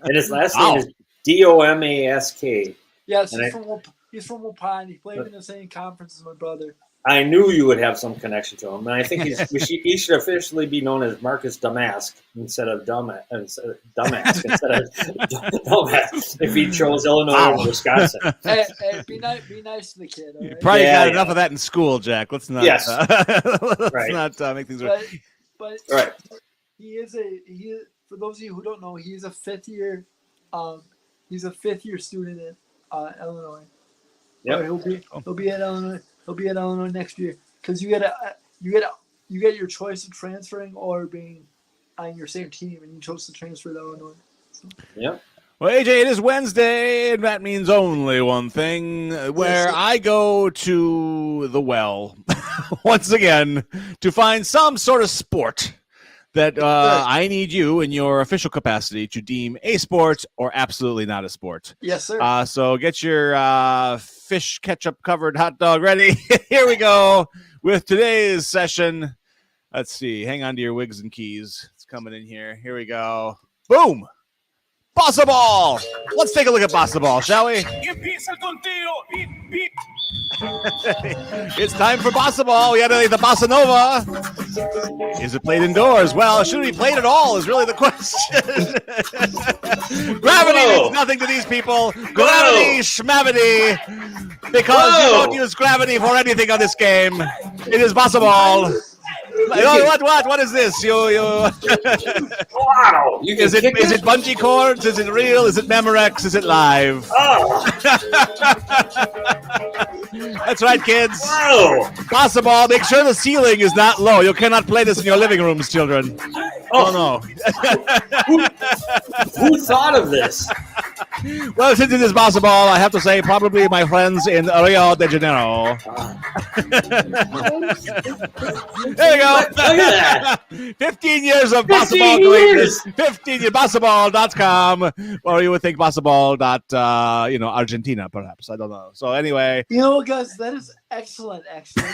B: And his last name is Domask.
D: Yes,
B: And
D: he's from Waupun. He played in the same conference as my brother.
B: I knew you would have some connection to him, and I think he should officially be known as Marcus Damask instead of Dumbass instead of Dumbass if he chose Illinois or Wisconsin.
D: Hey, be nice to the kid. All
A: You
D: right?
A: probably got enough of that in school, Jack. Let's not.
B: Yes.
A: Let's not make things.
D: But
B: Right.
D: he for those of you who don't know, he's a 5th year. He's a 5th year student at Illinois.
B: Yep.
D: He'll be at Illinois. He'll be at Illinois next year because you get your choice of transferring or being on your same team, and you chose to transfer to Illinois. So.
B: Yep.
A: Well, AJ, it is Wednesday, and that means only one thing, where I go to the well once again to find some sort of sport that I need you in your official capacity to deem a sport or absolutely not a sport.
D: Yes, sir.
A: So get your fish ketchup covered hot dog ready. Here we go with today's session. Let's see. Hang on to your wigs and keys. It's coming in here. Here we go. Boom. Bossa Ball. Let's take a look at Bossa Ball, shall we? It's time for Bossa Ball. We got the Bossa Nova. Is it played indoors? Well, should it be played at all is really the question. Gravity means nothing to these people. Gravity, schmavity. Because you don't use gravity for anything on this game. It is Bossa Ball. What is this?
B: Wow.
A: Is it bungee cords? Is it real? Is it Memorex? Is it live?
B: Oh.
A: That's right, kids.
B: Whoa!
A: Basketball. Make sure the ceiling is not low. You cannot play this in your living rooms, children. Oh no.
B: Who thought of this?
A: Well, since it is basketball, I have to say probably my friends in Rio de Janeiro. There you go.
B: Look at that.
A: 15 years of
B: 15
A: basketball
B: years.
A: 15 years basketball.com, or you would think basketball. Argentina, perhaps. I don't know. So anyway,
D: guys, that is excellent. Actually,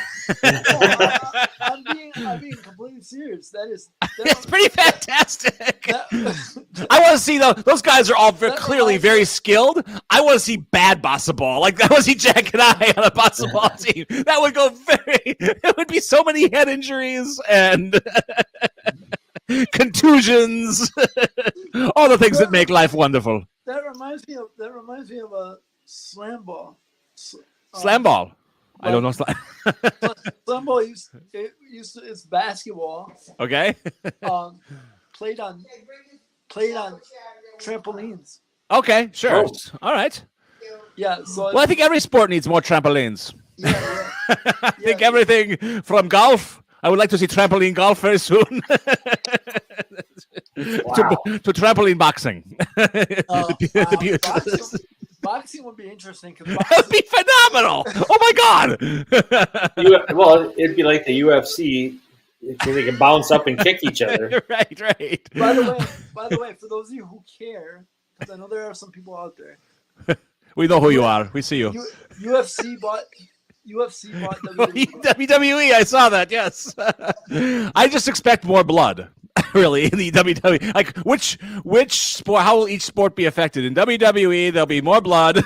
D: I'm being completely serious.
A: it's pretty fantastic.
D: That,
A: I want to see those guys are all clearly very skilled. I want to see bad basketball. Like I want to see Jack and I on a basketball team. That would go it would be so many head injuries and contusions. All the things that make life wonderful.
D: that reminds me of a slam ball.
A: Slam ball. I don't know.
D: Slam ball it's basketball.
A: Okay.
D: Played on trampolines.
A: Okay. Sure.
B: Oh.
A: All right.
D: Yeah. So
A: Well, I think every sport needs more trampolines.
D: yeah.
A: I think everything from golf. I would like to see trampoline golf very soon.
B: Wow.
A: to trampoline boxing.
D: Boxing would be interesting.
A: That would be phenomenal. Oh my God.
B: Well, it'd be like the UFC because they can bounce up and kick each other.
A: Right.
D: By the way, for those of you who care, because I know there are some people out there.
A: We know who you are. We see you.
D: UFC bought WWE.
A: WWE, I saw that, yes. I just expect more blood, really, in the WWE. Like, which sport, how will each sport be affected? In WWE, there'll be more blood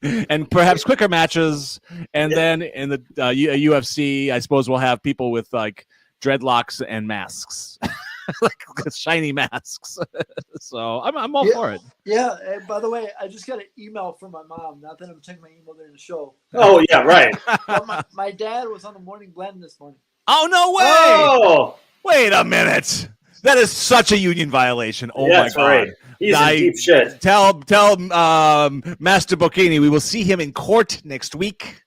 A: and perhaps quicker matches. And then in the UFC, I suppose we'll have people with, like, dreadlocks and masks. Like shiny masks. So I'm all for it.
D: Yeah. And by the way, I just got an email from my mom. Not that I'm checking my email during the show.
B: Oh yeah, right.
D: But my dad was on the morning blend this morning.
A: Oh, no way.
B: Oh,
A: Wait a minute. That is such a union violation. Oh,
B: yeah,
A: my
B: that's
A: God.
B: right. He's in deep shit.
A: Tell Master Bocchini we will see him in court next week.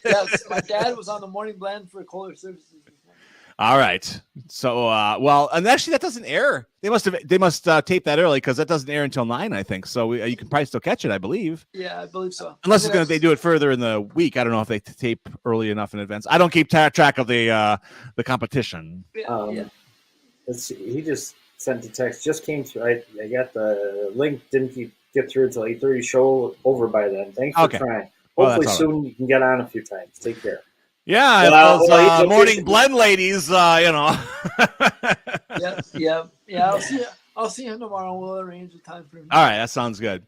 D: Yes, my dad was on the morning blend for Kohler Services this morning.
A: All right. So, and actually that doesn't air. They must tape that early because that doesn't air until 9, I think. So you can probably still catch it, I believe.
D: Yeah, I believe so.
A: Unless they do it further in the week. I don't know if they tape early enough in advance. I don't keep track of the competition.
D: Yeah.
B: Let's see. He just sent a text. Just came through. I got the link. Didn't get through until 8:30. Show over by then. Thanks for trying.
A: Well,
B: Hopefully
A: that's
B: soon you can get on a few times. Take care.
A: Yeah, those morning blend ladies,
D: Yeah. I'll see him tomorrow. We'll arrange a time for him.
A: All right, that sounds good.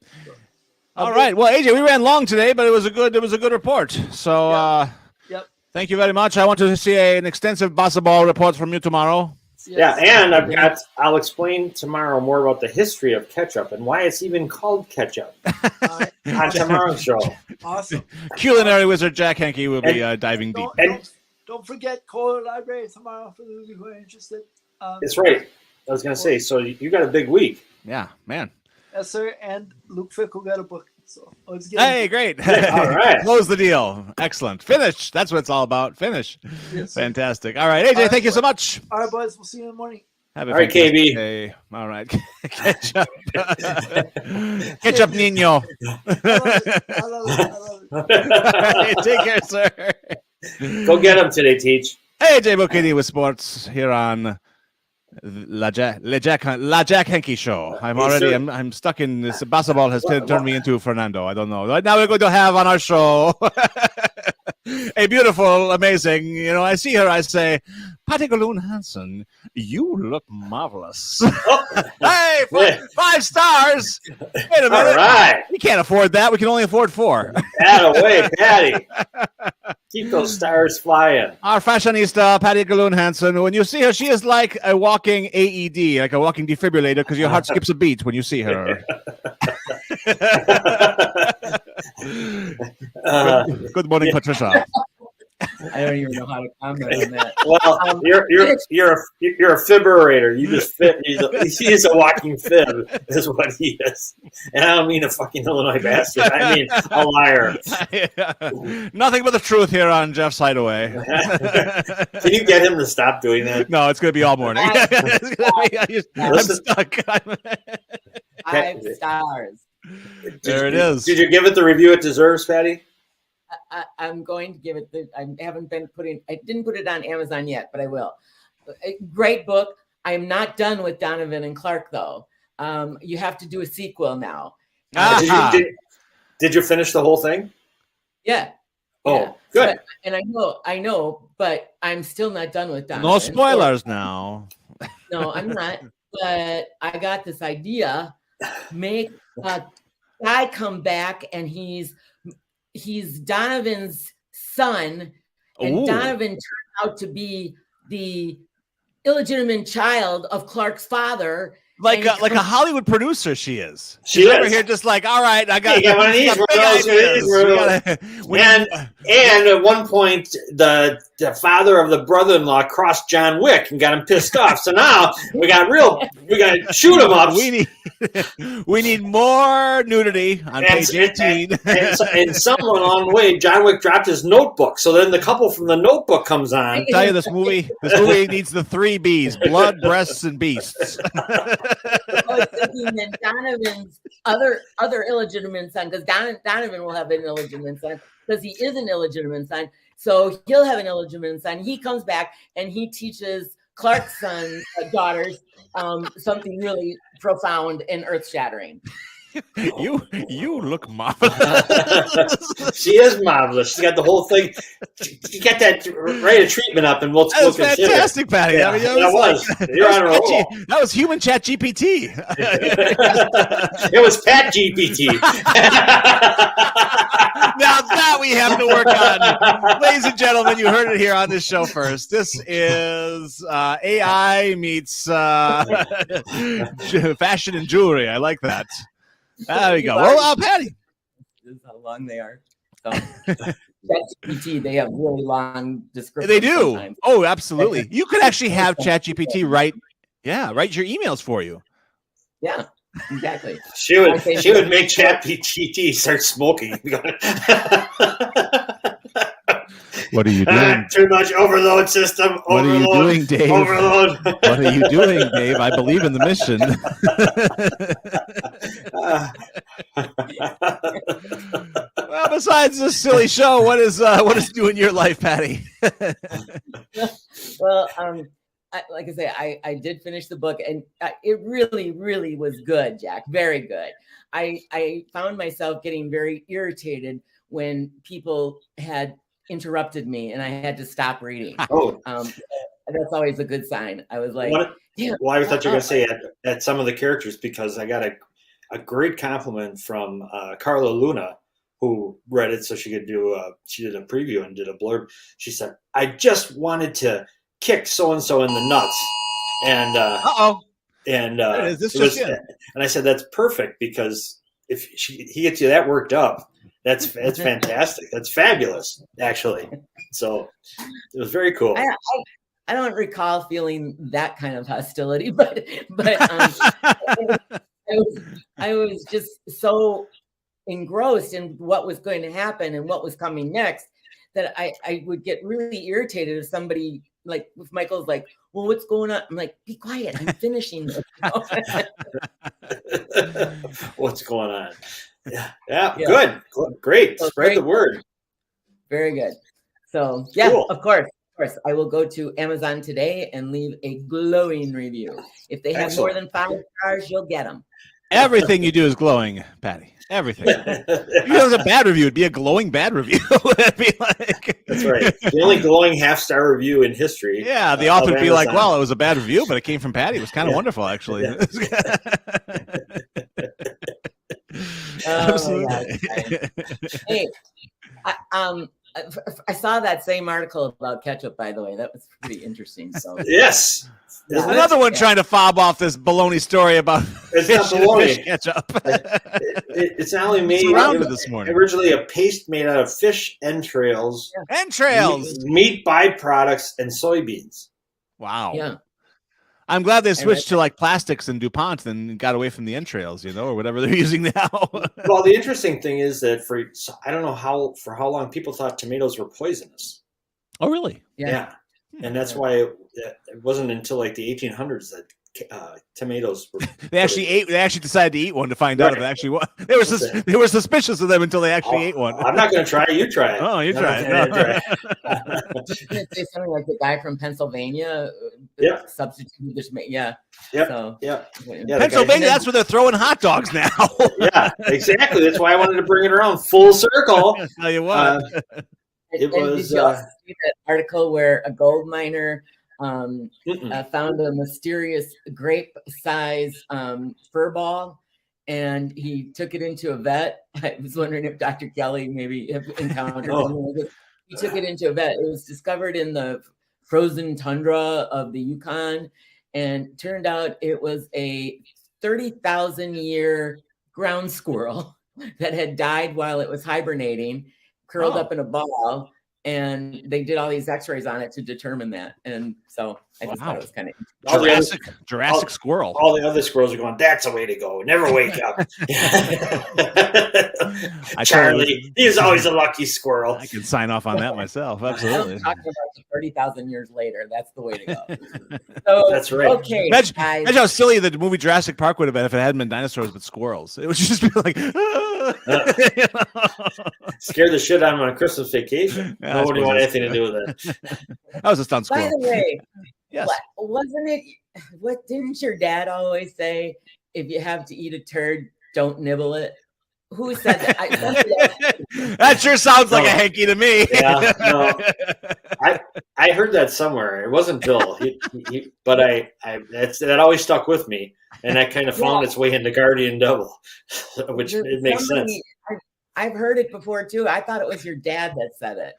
A: All right. Well, AJ, we ran long today, but it was a good report. So
D: Yep.
A: thank you very much. I want to see an extensive basketball report from you tomorrow.
B: Yeah, and I'll explain tomorrow more about the history of ketchup and why it's even called ketchup on tomorrow's show.
D: Awesome.
A: Culinary wizard Jack Henke will be diving deep.
D: Don't forget Kohler Library tomorrow for those who are interested.
B: That's right. I was going to say, so you got a big week.
A: Yeah, man.
D: Yes, sir. And Luke Fickle got a book. So let's get
A: Hey, great.
B: All right.
A: Close the deal. Excellent. Finish. That's what it's all about. Finish.
D: Yes.
A: Fantastic. All right, AJ, thank you so much.
D: All right, boys. We'll see you in the morning.
A: Have a
B: All right,
A: fantastic
B: KB.
A: day. All right. Ketchup. Ketchup Nino.
D: I love it.
A: All right, take care, sir.
B: Go get him today, Teach.
A: Hey, Jay Bocchini with sports here on La Jack Henke show. I'm stuck in this. Basketball has turned me into Fernando. I don't know. Right now we're going to have on our show a beautiful, amazing. I see her. I say, Patty Galloon Hansen, you look marvelous. Hey, 5 stars. Wait a minute.
B: All right.
A: We can't afford that. We can only afford 4.
B: Atta-way, Patty. Keep those stars flying.
A: Our fashionista, Patty Galloon Hansen. When you see her, she is like a walking AED, like a walking defibrillator, because your heart skips a beat when you see her. Good morning, Patricia.
E: I don't even know how to comment on that.
B: Well, you're a fibrator. You just fit. He's a walking fib, is what he is. And I don't mean a fucking Illinois bastard. I mean a liar.
A: Nothing but the truth here on Jeff's Hideaway.
B: Can you get him to stop doing that?
A: No, it's going to be all morning. I'm stuck.
E: 5 stars.
A: There it is.
B: Did you give it the review it deserves, Patty?
E: I'm going to give it I didn't put it on Amazon yet, but I will. Great book. I am not done with Donovan and Clark though. You have to do a sequel now.
B: Did you finish the whole thing?
E: Yeah.
B: Oh,
E: yeah.
B: good.
E: And I know, but I'm still not done with Donovan.
A: No spoilers now.
E: No, I'm not. But I got this idea. Make a guy come back, and he's Donovan's son, and
A: Ooh.
E: Donovan turned out to be the illegitimate child of Clark's father.
A: Like a Hollywood producer, she is.
B: She
A: She's
B: is.
A: over here just like, all right, I got
B: one of these. And at one point, the father of the brother-in-law crossed John Wick and got him pissed off. So now we got to shoot him up.
A: We need more nudity on page 18.
B: And somewhere along the way, John Wick dropped his notebook. So then the couple from the notebook comes on.
A: I tell you, this movie needs the 3 B's: blood, breasts, and beasts.
E: I was thinking that Donovan's other illegitimate son, because Donovan will have an illegitimate son, because he is an illegitimate son. So he'll have an illegitimate son. He comes back and he teaches Clark's daughters something really profound and earth-shattering.
A: You look marvelous.
B: She is marvelous. She's got the whole thing. You get that rate of treatment up, and we'll
A: That was fantastic, Patty.
B: Yeah,
A: I mean,
B: You're on a roll.
A: That was human chat GPT.
B: It was Pat GPT.
A: Now that we have to work on. Ladies and gentlemen, you heard it here on this show first. This is AI meets fashion and jewelry. I like that. There we go. Well, Patty.
E: This is how long they are. So, ChatGPT, they have really long descriptions.
A: They do.
E: Sometimes.
A: Oh, absolutely. You could actually have ChatGPT write your emails for you.
E: Yeah, exactly.
B: She would make ChatGPT start smoking.
A: What are you doing?
B: Too much overload system.
A: What are you doing, Dave?
B: Overload.
A: What are you doing, Dave? I believe in the mission. Well, besides this silly show, what is new in your life, Patty?
E: Well, like I say, I did finish the book, and it really, really was good, Jack. Very good. I found myself getting very irritated when people had interrupted me and I had to stop reading.
B: Oh,
E: that's always a good sign. I was like,
B: well, I thought you were going to say at some of the characters, because I got a great compliment from Carla Luna, who read it so she could she did a preview and did a blurb. She said, I just wanted to kick so-and-so in the nuts. And and I said, that's perfect, because if he gets you that worked up, that's fantastic. That's fabulous, actually. So it was very cool.
E: I don't recall feeling that kind of hostility, but I was just so engrossed in what was going to happen and what was coming next that I would get really irritated if somebody, like, if Michael's like, well, what's going on? I'm like, be quiet. I'm finishing this.
B: What's going on? Yeah. Good. Great. So spread the word.
E: Very good. So, yeah,
B: cool.
E: Of course. I will go to Amazon today and leave a glowing review. If they have more than 5 stars, you'll get them.
A: Everything you do is glowing, Patty. Everything. If it was a bad review, it'd be a glowing bad review. It'd be like...
B: That's right. The only glowing half-star review in history.
A: Yeah, the author would be like, well, it was a bad review, but it came from Patty. It was kind of wonderful, actually.
B: Yeah.
A: Absolutely.
E: Hey, I saw that same article about ketchup, by the way. That was pretty interesting. So
B: yes.
A: There's another one trying to fob off this baloney story about
B: fish ketchup. It's not only made
A: Surrounded this morning.
B: Originally a paste made out of fish entrails, meat byproducts, and soybeans.
A: Wow.
E: Yeah.
A: I'm glad they switched to like plastics and DuPont and got away from the entrails, or whatever they're using now.
B: Well, the interesting thing is that I don't know for how long people thought tomatoes were poisonous.
A: Oh, really?
B: Yeah. And that's why it wasn't until like the 1800s that tomatoes were.
A: They actually decided to eat one to find out if it actually was. They were suspicious of them until they actually ate one.
B: I'm not going to try. You try it.
A: Oh, you try it. No.
E: Say something like the guy from Pennsylvania. Substituted this. Yeah.
B: Yep.
E: So,
A: Pennsylvania, that's where they're throwing hot dogs now.
B: Yeah, exactly. That's why I wanted to bring it around full circle.
A: I'll tell you what.
E: Did you also see that article where a gold miner found a mysterious grape-size fur ball, and he took it into a vet? I was wondering if Dr. Kelly maybe encountered something like this. He took it into a vet. It was discovered in the frozen tundra of the Yukon, and turned out it was a 30,000-year ground squirrel that had died while it was hibernating, curled up in a ball, and they did all these x-rays on it to determine that. And so I just thought it was kind of
A: Jurassic squirrel.
B: All the other squirrels are going, that's the way to go. Never wake up. Charlie, he's always a lucky squirrel.
A: I can sign off on that myself. Absolutely.
E: I'm talking about 30,000 years later. That's the way to go. So,
B: that's right.
E: Okay.
A: Imagine how silly the movie Jurassic Park would have been if it hadn't been dinosaurs but squirrels. It would just be like,
B: scared the shit out of me on Christmas vacation.
A: Yeah,
B: Nobody wanted anything to do with it.
A: That was a stunt squirrel.
E: By the way,
A: yes.
E: Wasn't it? What didn't your dad always say? If you have to eat a turd, don't nibble it. Who said that?
A: That sure sounds like a Henke to me.
B: Yeah, no. I heard that somewhere. It wasn't Bill, but that always stuck with me, and that kind of found its way into Guardian Double, which it makes sense.
E: I've heard it before too. I thought it was your dad that said it.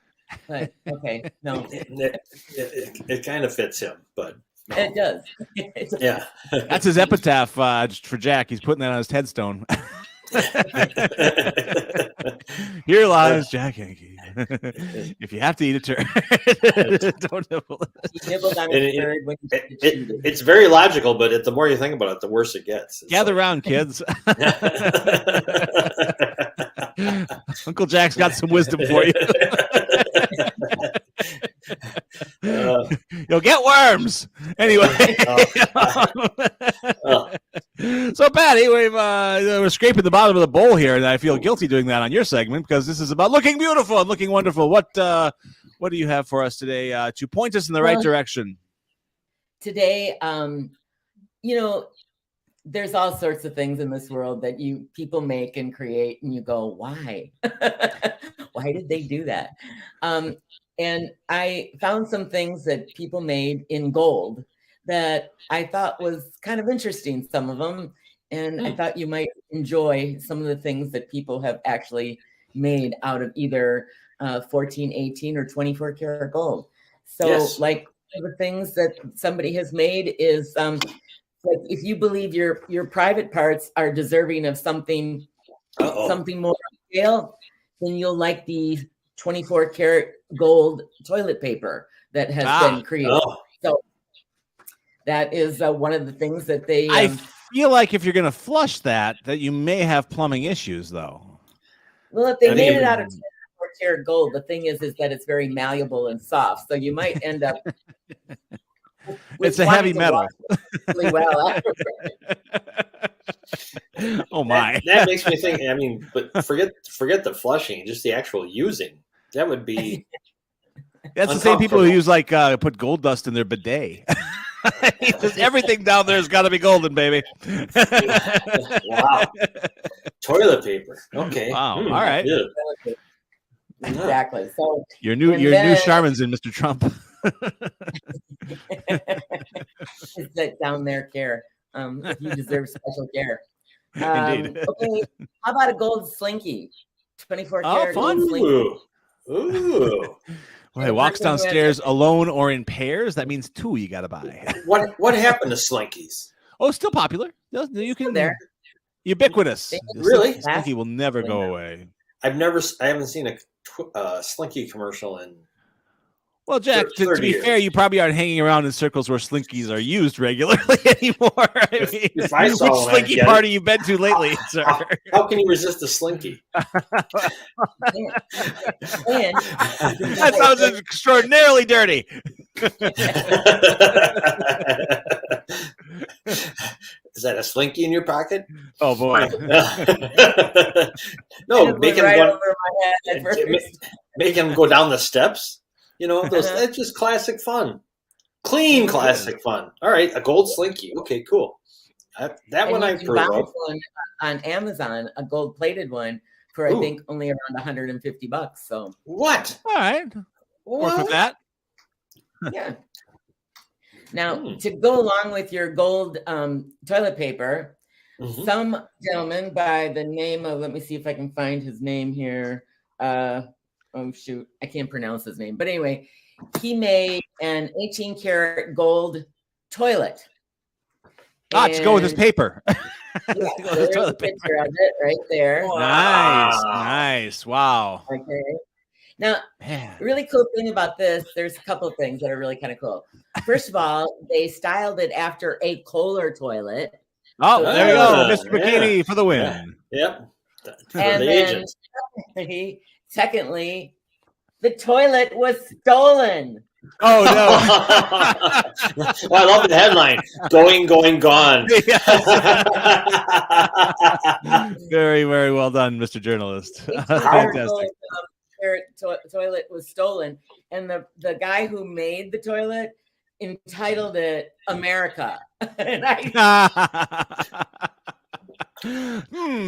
E: But okay, no.
B: It kind of fits him, but no.
E: It does.
B: Yeah.
A: That's his epitaph for Jack. He's putting that on his headstone. Here lies Jack Henke. If you have to eat a turd, don't nibble it.
B: It's very logical, but the more you think about it, the worse it gets.
A: Gather round, kids. Uncle Jack's got some wisdom for you. You'll get worms anyway. So Patty, we're scraping the bottom of the bowl here, and I feel guilty doing that on your segment because this is about looking beautiful and looking wonderful. What do you have for us today to point us in the right direction?
E: Today, there's all sorts of things in this world that people make and create, and you go, why? Why did they do that? And I found some things that people made in gold that I thought was kind of interesting, some of them. And I thought you might enjoy some of the things that people have actually made out of either 14, 18, or 24 karat gold. So like the things that somebody has made is like if you believe your private parts are deserving of something more scale, then you'll like the 24 karat gold toilet paper that has been created. So that is one of the things that they.
A: I feel like if you're going to flush that you may have plumbing issues, though.
E: Well, if they made it out of 24 karat gold, the thing is that it's very malleable and soft, so you might end up.
A: It's a heavy metal.
E: Really well.
A: Oh my!
B: That makes me think. I mean, but forget the flushing, just the actual using. That would be.
A: That's the same people who use put gold dust in their bidet. Just everything down there has got to be golden, baby.
B: Wow. Toilet paper. Okay.
A: Wow. All right.
E: Exactly. So
A: your new Charmin's in Mr. Trump.
E: It's that down there care. You deserve special care.
A: Indeed.
E: Okay. How about a gold slinky? 24
A: Oh,
E: karat
A: fun.
E: gold slinky.
B: Ooh.
A: Well, he walks downstairs alone or in pairs. That means two you got to buy.
B: What happened to slinkies?
A: Oh, still popular. You can
E: there.
A: Ubiquitous.
B: Really?
A: Slinky will never go away.
B: I haven't seen a Slinky commercial in.
A: Well, Jack, to be fair, you probably aren't hanging around in circles where Slinkies are used regularly anymore. I mean,
B: if I saw
A: which Slinky party you been to lately, sir?
B: How can you resist a Slinky?
A: That sounds extraordinarily dirty.
B: Is that a Slinky in your pocket?
A: Oh boy!
B: No, make him
E: right
B: go.
E: over my head at first.
B: Make him go down the steps. You know, that's just classic fun. Clean classic fun. All right, a gold Slinky. Okay, cool. That one I approve of.
E: One on Amazon, a gold-plated one for I think only around $150. So
B: what?
A: All right, work with that.
E: Yeah. Now, to go along with your gold toilet paper, some gentleman by the name of, let me see if I can find his name here. Oh, shoot. I can't pronounce his name. But anyway, he made an 18-karat gold toilet.
A: Let's go with his paper.
E: Yeah, there's a picture of it right there.
A: Nice. Wow.
E: Okay. Now, really cool thing about this, there's a couple of things that are really kind of cool. First of all, they styled it after a Kohler toilet.
A: Oh, there you go. Mr. Bikini for the win.
B: Yep.
E: And then secondly, the toilet was stolen.
A: Oh, no.
B: Well, I love the headline. Going, gone.
A: Very, very well done, Mr. Journalist. Fantastic.
E: Toilet was stolen, and the guy who made the toilet entitled it America. And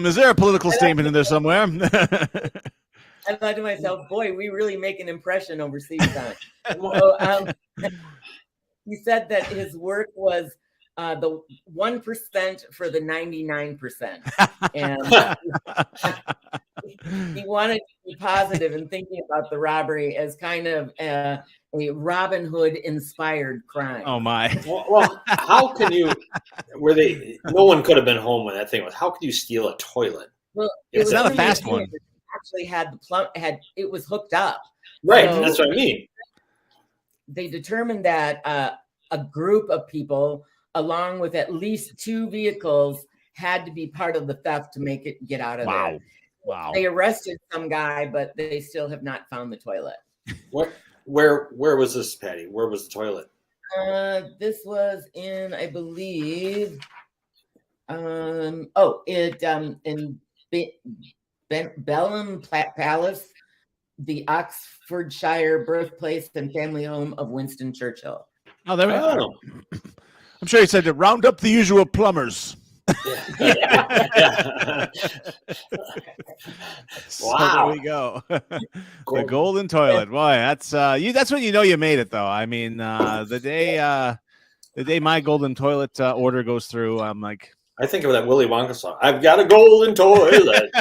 A: is there a political statement in there somewhere?
E: I thought to myself, boy, we really make an impression overseas on it. So, he said that his work was the 1% for the 99%. And he wanted to be positive in thinking about the robbery as kind of a Robin Hood inspired crime.
A: Oh my.
B: Well, how can you, no one could have been home when that thing was, how could you steal a toilet?
E: Well,
A: it's not a fast one.
E: It actually had it was hooked up.
B: Right,
E: so
B: that's what I mean.
E: They determined that a group of people, along with at least 2 vehicles, had to be part of the theft to make it get out of there.
A: Wow.
E: They arrested some guy, but they still have not found the toilet.
B: Where was this, Patty? Where was the toilet?
E: This was in, I believe, in Belem Palace, the Oxfordshire birthplace and family home of Winston Churchill.
A: Oh, there we go. I'm sure he said to round up the usual plumbers.
B: Yeah.
A: So there we go. The golden toilet. Boy, that's when you know you made it, though. I mean, the day my golden toilet order goes through, I'm like,
B: I think of that Willy Wonka song. I've got a golden toilet.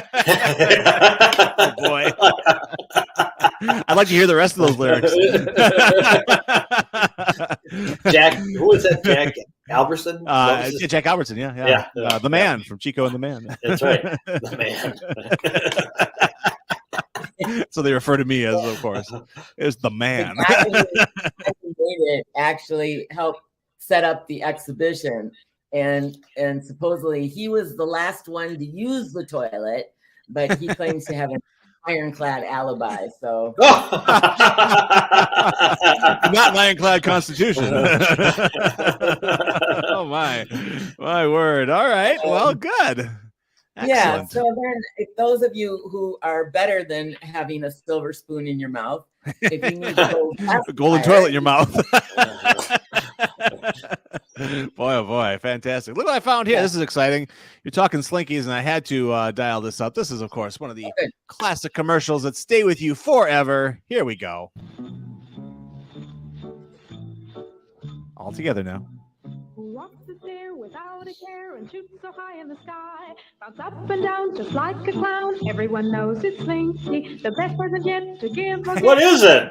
A: Oh boy. I'd like to hear the rest of those lyrics.
B: Jack, who was that? Jack Albertson?
A: Jack Albertson, yeah. The man from Chico and the Man.
B: That's right. The man.
A: So they refer to me as, of course, is the man.
E: The guy who made it actually helped set up the exhibition. And supposedly he was the last one to use the toilet, but he claims to have an ironclad alibi. So
A: not an ironclad constitution. Oh my word! All right, well, good. Excellent.
E: Yeah. So then, if those of you who are better than having a silver spoon in your mouth, if you need
A: a golden toilet in your mouth. Boy, oh boy, fantastic. Look what I found here. This is exciting. You're talking Slinkies, and I had to dial this up. This is, of course, one of the classic commercials that stay with you forever. Here we go. All together now.
F: Walks the stair without a care and shoots so high in the sky. Bounce up and down just like a clown. Everyone knows it's Slinky, the best present yet to give.
B: What is it?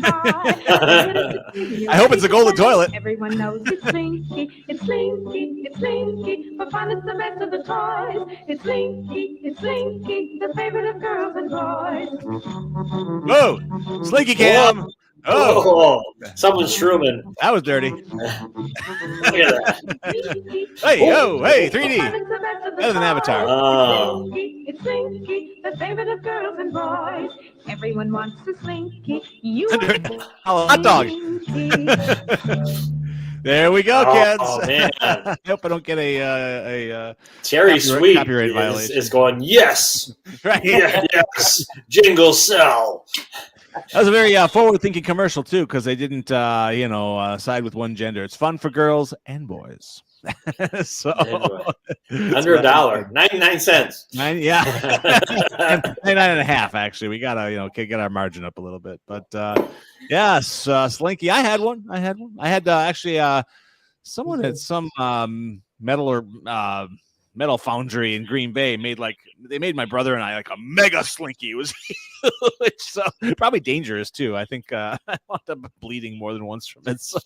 A: I hope it's a golden toilet.
F: Everyone knows it's Slinky, it's Slinky, it's Slinky. For fun, it's the best of the toys. It's Slinky, the favorite of girls and boys.
A: Whoa, Slinky Cam. Oh,
B: Someone's shrooming.
A: that was dirty.
B: Look at that.
A: Hey, oh, hey, 3D. Better than Avatar.
B: Oh.
F: It's Slinky, the favorite of girls and boys. Everyone wants a Slinky. You
A: Hot dog. There we go, kids.
B: Oh, man.
A: I hope I don't get a
B: Terry Sweet
A: copyright violation.
B: is going, yes,
A: right.
B: yes, jingle cell.
A: That was a very forward-thinking commercial too, because they didn't, side with one gender. It's fun for girls and boys. So
B: under $1, 99 cents.
A: 99.5. Actually, we gotta get our margin up a little bit. But yes, Slinky. I had one. I had actually someone at some metal foundry in Green Bay made my brother and I like a mega Slinky. It was huge, so probably dangerous too. I think I wound up bleeding more than once from it. So,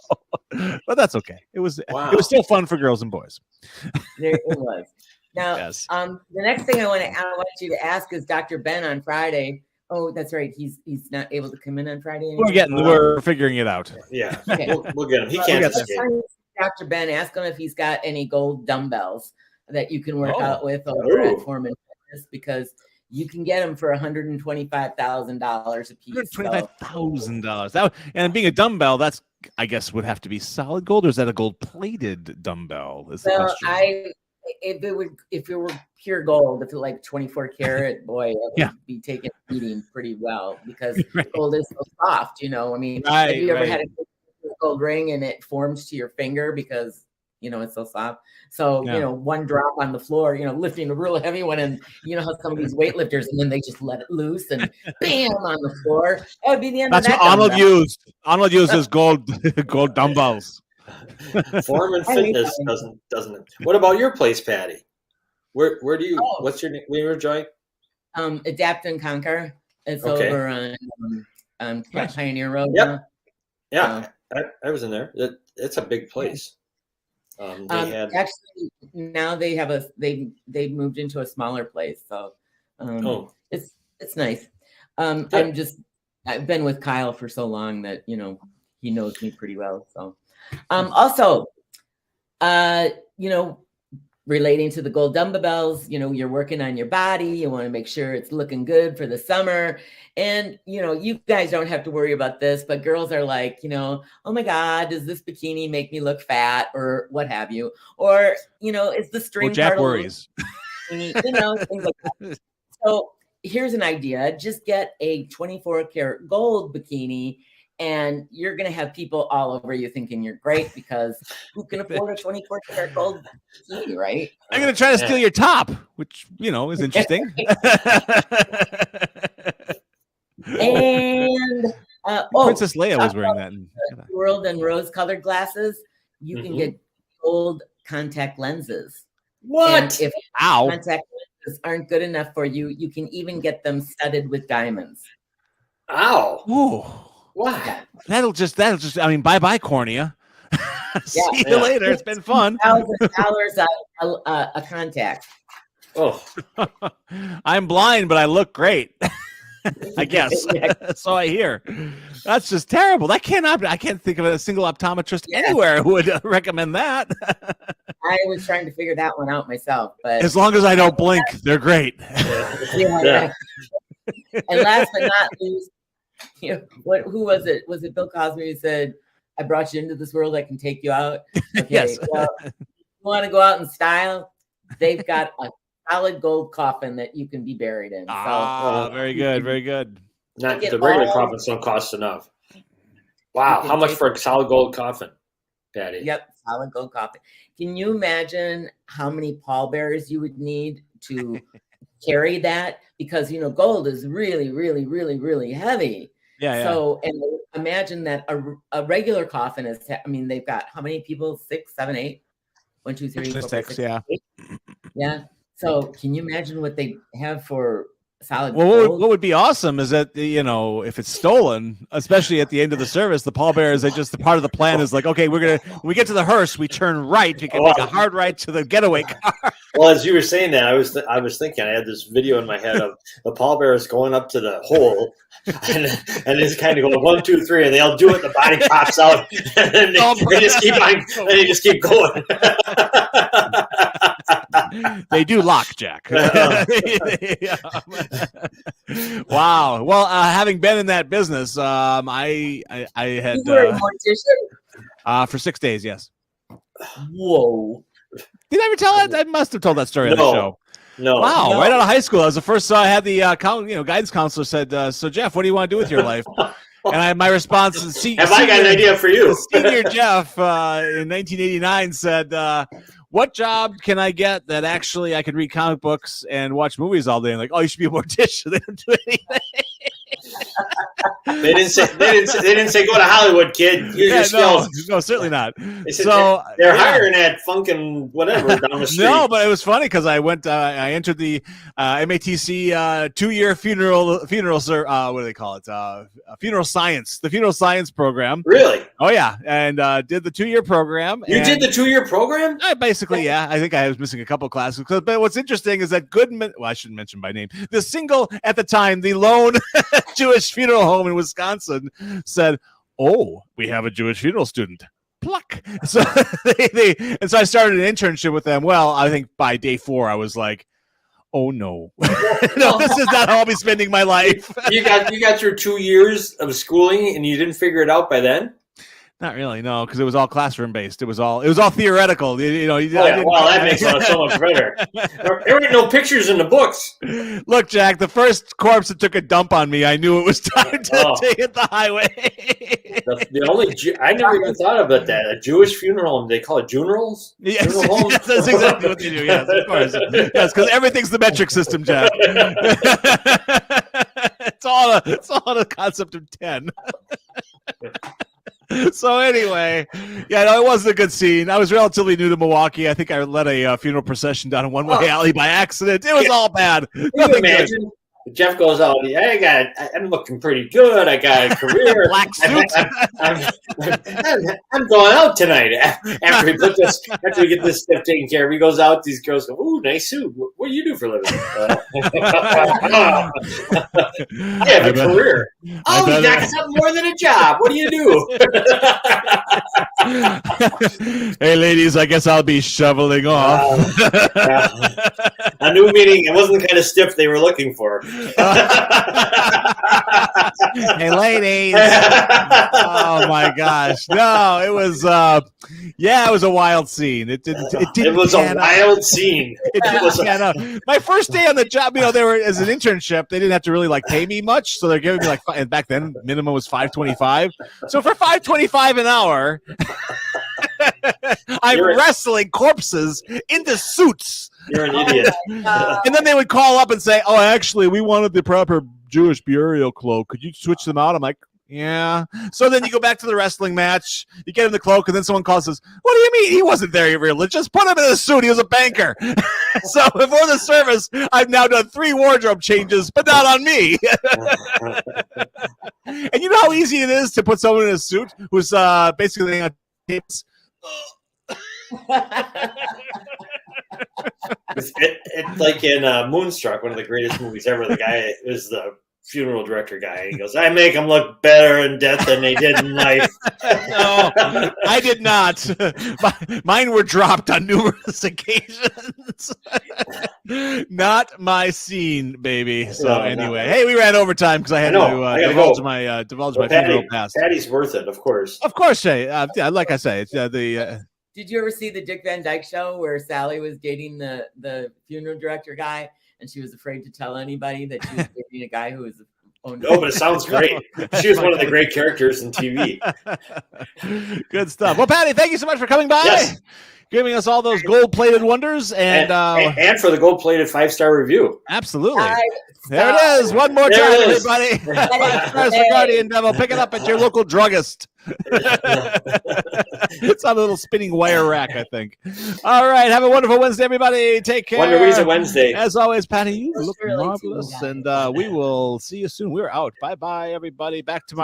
A: but that's okay. It was still fun for girls and boys.
E: There it was. Now,
A: yes.
E: The next thing I want you to ask is Dr. Ben on Friday. Oh, that's right. He's not able to come in on Friday anymore.
A: We're figuring it out.
B: Yeah,
E: okay.
B: we'll get him. He can't escape.
E: Dr. Ben, ask him if he's got any gold dumbbells that you can work out with over at Foreman Fitness, because you can get them for $125,000 a piece.
A: $125,000. And being a dumbbell, that's, I guess, would have to be solid gold, or is that a gold-plated dumbbell? Is the question.
E: If it were pure gold, if it like 24 karat, boy, it would be taken beating pretty well, because gold is so soft. I mean, have you ever had a gold ring and it forms to your finger because it's so soft? So one drop on the floor, lifting a real heavy one, and how some of these weightlifters, and then they just let it loose and bam on the floor. That would be the end.
A: That's
E: of that.
A: What Arnold used. Arnold uses gold dumbbells.
B: Foreman Fitness doesn't it? What about your place, Patty? Where do you? What's your joint?
E: Adapt and Conquer. It's over on Pioneer Road.
B: Yep. Yeah, I was in there. It's a big place.
E: Actually, now they moved into a smaller place, so it's nice. I've been with Kyle for so long that he knows me pretty well. So also, relating to the gold dumbbells, you're working on your body. You want to make sure it's looking good for the summer. And, you guys don't have to worry about this, but girls are like, oh my God, does this bikini make me look fat or what have you? Or, is the string
A: Jack
E: part
A: worries.
E: Things like that. So here's an idea. Just get a 24 karat gold bikini, and you're going to have people all over you thinking you're great, because who can afford a 24 karat gold bikini, right?
A: I'm going to try to steal your top, which, is interesting.
E: And
A: Princess Leia was wearing that.
E: World and rose-colored glasses. You can get gold contact lenses.
B: What?
E: And if contact lenses aren't good enough for you, you can even get them studded with diamonds.
B: Ow!
A: Ooh.
B: What?
A: That'll just. Bye-bye, cornea. See you later. It's been fun.
E: $1,000 a contact.
B: Oh,
A: I'm blind, but I look great. I guess. So I hear. That's just terrible. That cannot be. I can't think of a single optometrist anywhere who would recommend that.
E: I was trying to figure that one out myself, but
A: as long as I don't blink, they're great.
E: Yeah. And last but not least, who was it? Was it Bill Cosby who said, "I brought you into this world, I can take you out"? Okay,
A: yes.
E: Well, you want to go out in style? They've got a solid gold coffin that you can be buried in.
A: Very good, very good.
B: Not the regular coffins don't cost enough. Wow, how much for a solid gold coffin, Patty?
E: Yep, solid gold coffin. Can you imagine how many pallbearers you would need to carry that? Because gold is really, really, really, really heavy.
A: Yeah.
E: So, and imagine that a regular coffin is. They've got how many people? 6, 7, 8. 1, 2, 3, 4, 5, 6,
A: 6. Yeah.
E: Yeah. So can you imagine what they have for solid
A: Well,
E: gold.
A: what would be awesome is that, if it's stolen, especially at the end of the service, the pallbearers, the part of the plan is like, okay, when we get to the hearse, we turn right. We can make a hard right to the getaway car.
B: Well, as you were saying that, I was thinking, I had this video in my head of the pallbearers going up to the hole and it's kind of going 1, 2, 3, and they'll do it. The body pops out, and they just keep on, and they just keep going.
A: They do lock, Jack. Wow. Well, having been in that business, I had
E: You were a mortician?
A: for 6 days. Yes.
E: Whoa.
A: Did I ever tell that? I must have told that story on the show.
B: No.
A: Wow.
B: No.
A: Right out of high school, I was the first. I had the guidance counselor said, "So Jeff, what do you want to do with your life?" And my response is,
B: "Have I got an idea for you?"
A: Senior Jeff in 1989 said, "What job can I get that actually I could read comic books and watch movies all day?" And like, "Oh, you should be a mortician." They don't do anything.
B: They didn't say go to Hollywood, kid. Use your skills.
A: No, certainly not.
B: They said,
A: So
B: they're hiring at Funkin' whatever down the street.
A: No, but it was funny because I went. I entered the MATC 2-year funeral. What do they call it? Funeral science. The funeral science program.
B: Really?
A: Oh yeah, and did the 2-year program.
B: You did the 2-year program?
A: Basically, yeah. I think I was missing a couple classes. But what's interesting is that Goodman. Well, I shouldn't mention by name. The single at the time, the lone Jewish funeral home in Wisconsin said, "Oh, we have a Jewish funeral student." Pluck. So so I started an internship with them. Well, I think by day 4, I was like, "Oh no, no, this is not how I'll be spending my life."
B: You got your 2 years of schooling, and you didn't figure it out by then?
A: Not really, no, because it was all classroom based. It was all theoretical.
B: Well, that makes it so much better. There ain't no pictures in the books.
A: Look, Jack, the first corpse that took a dump on me, I knew it was time to hit the highway.
B: The only I never even thought about that. A Jewish funeral home, they call it funerals?
A: Yes,
B: funeral home?
A: yes, that's exactly what they do. Yes, of course. Yes, because everything's the metric system, Jack. It's all a concept of 10. So anyway, yeah, no, it wasn't a good scene. I was relatively new to Milwaukee. I think I led a funeral procession down a one-way alley by accident. It was all bad.
B: Can you imagine? Jeff goes out. I'm looking pretty good. I got a career.
A: Black suit.
B: I'm going out tonight. After we get this stuff taken care of, he goes out. These girls go, "Ooh, nice suit. What do you do for a living?" I have a career. Oh, you got something more than a job. What do you do?
A: Hey, ladies, I guess I'll be shoveling off.
B: A new meeting. It wasn't the kind of stiff they were looking for.
A: Hey, ladies. Oh my gosh. No, it was it was a wild scene. It was a
B: wild scene.
A: My first day on the job, they were as an internship, they didn't have to really pay me much, so they're giving me and back then minimum was $5.25. So for $5.25 an hour, I'm wrestling corpses into suits.
B: You're an idiot.
A: And then they would call up and say, "Oh, actually, we wanted the proper Jewish burial cloak. Could you switch them out?" I'm like, "Yeah." So then you go back to the wrestling match. You get him the cloak, and then someone calls and says, "What do you mean? He wasn't very religious. Put him in a suit. He was a banker." So before the service, I've now done 3 wardrobe changes, but not on me. And you know how easy it is to put someone in a suit who's basically on tapes.
B: It's like in Moonstruck, one of the greatest movies ever. The guy is the funeral director guy. He goes, "I make them look better in death than they did in life."
A: No, I did not. Mine were dropped on numerous occasions. Not my scene, baby. So anyway, hey, we ran over time because I had to divulge my funeral past.
B: Patty's worth it, of course.
A: Of course, Shay. Like I say, it's the.
E: Did you ever see the Dick Van Dyke Show where Sally was dating the funeral director guy, and she was afraid to tell anybody that she was dating a guy who was owned?
B: No, but it sounds great. She was one of the great characters in TV.
A: Good stuff. Well, Patty, thank you so much for coming by.
B: Yes.
A: Giving us all those gold-plated wonders and
B: for the gold-plated 5-star review.
A: Absolutely. There it is. One more time, everybody. 5 stars for Guardian Devil. Pick it up at your local druggist. It's on a little spinning wire rack, I think. All right. Have a wonderful Wednesday, everybody. Take care.
B: Wonder Weezer Wednesday.
A: As always, Patty, you
E: That's
A: look
E: really
A: marvelous.
E: too,
A: And we will see you soon. We're out. Bye-bye, everybody. Back tomorrow.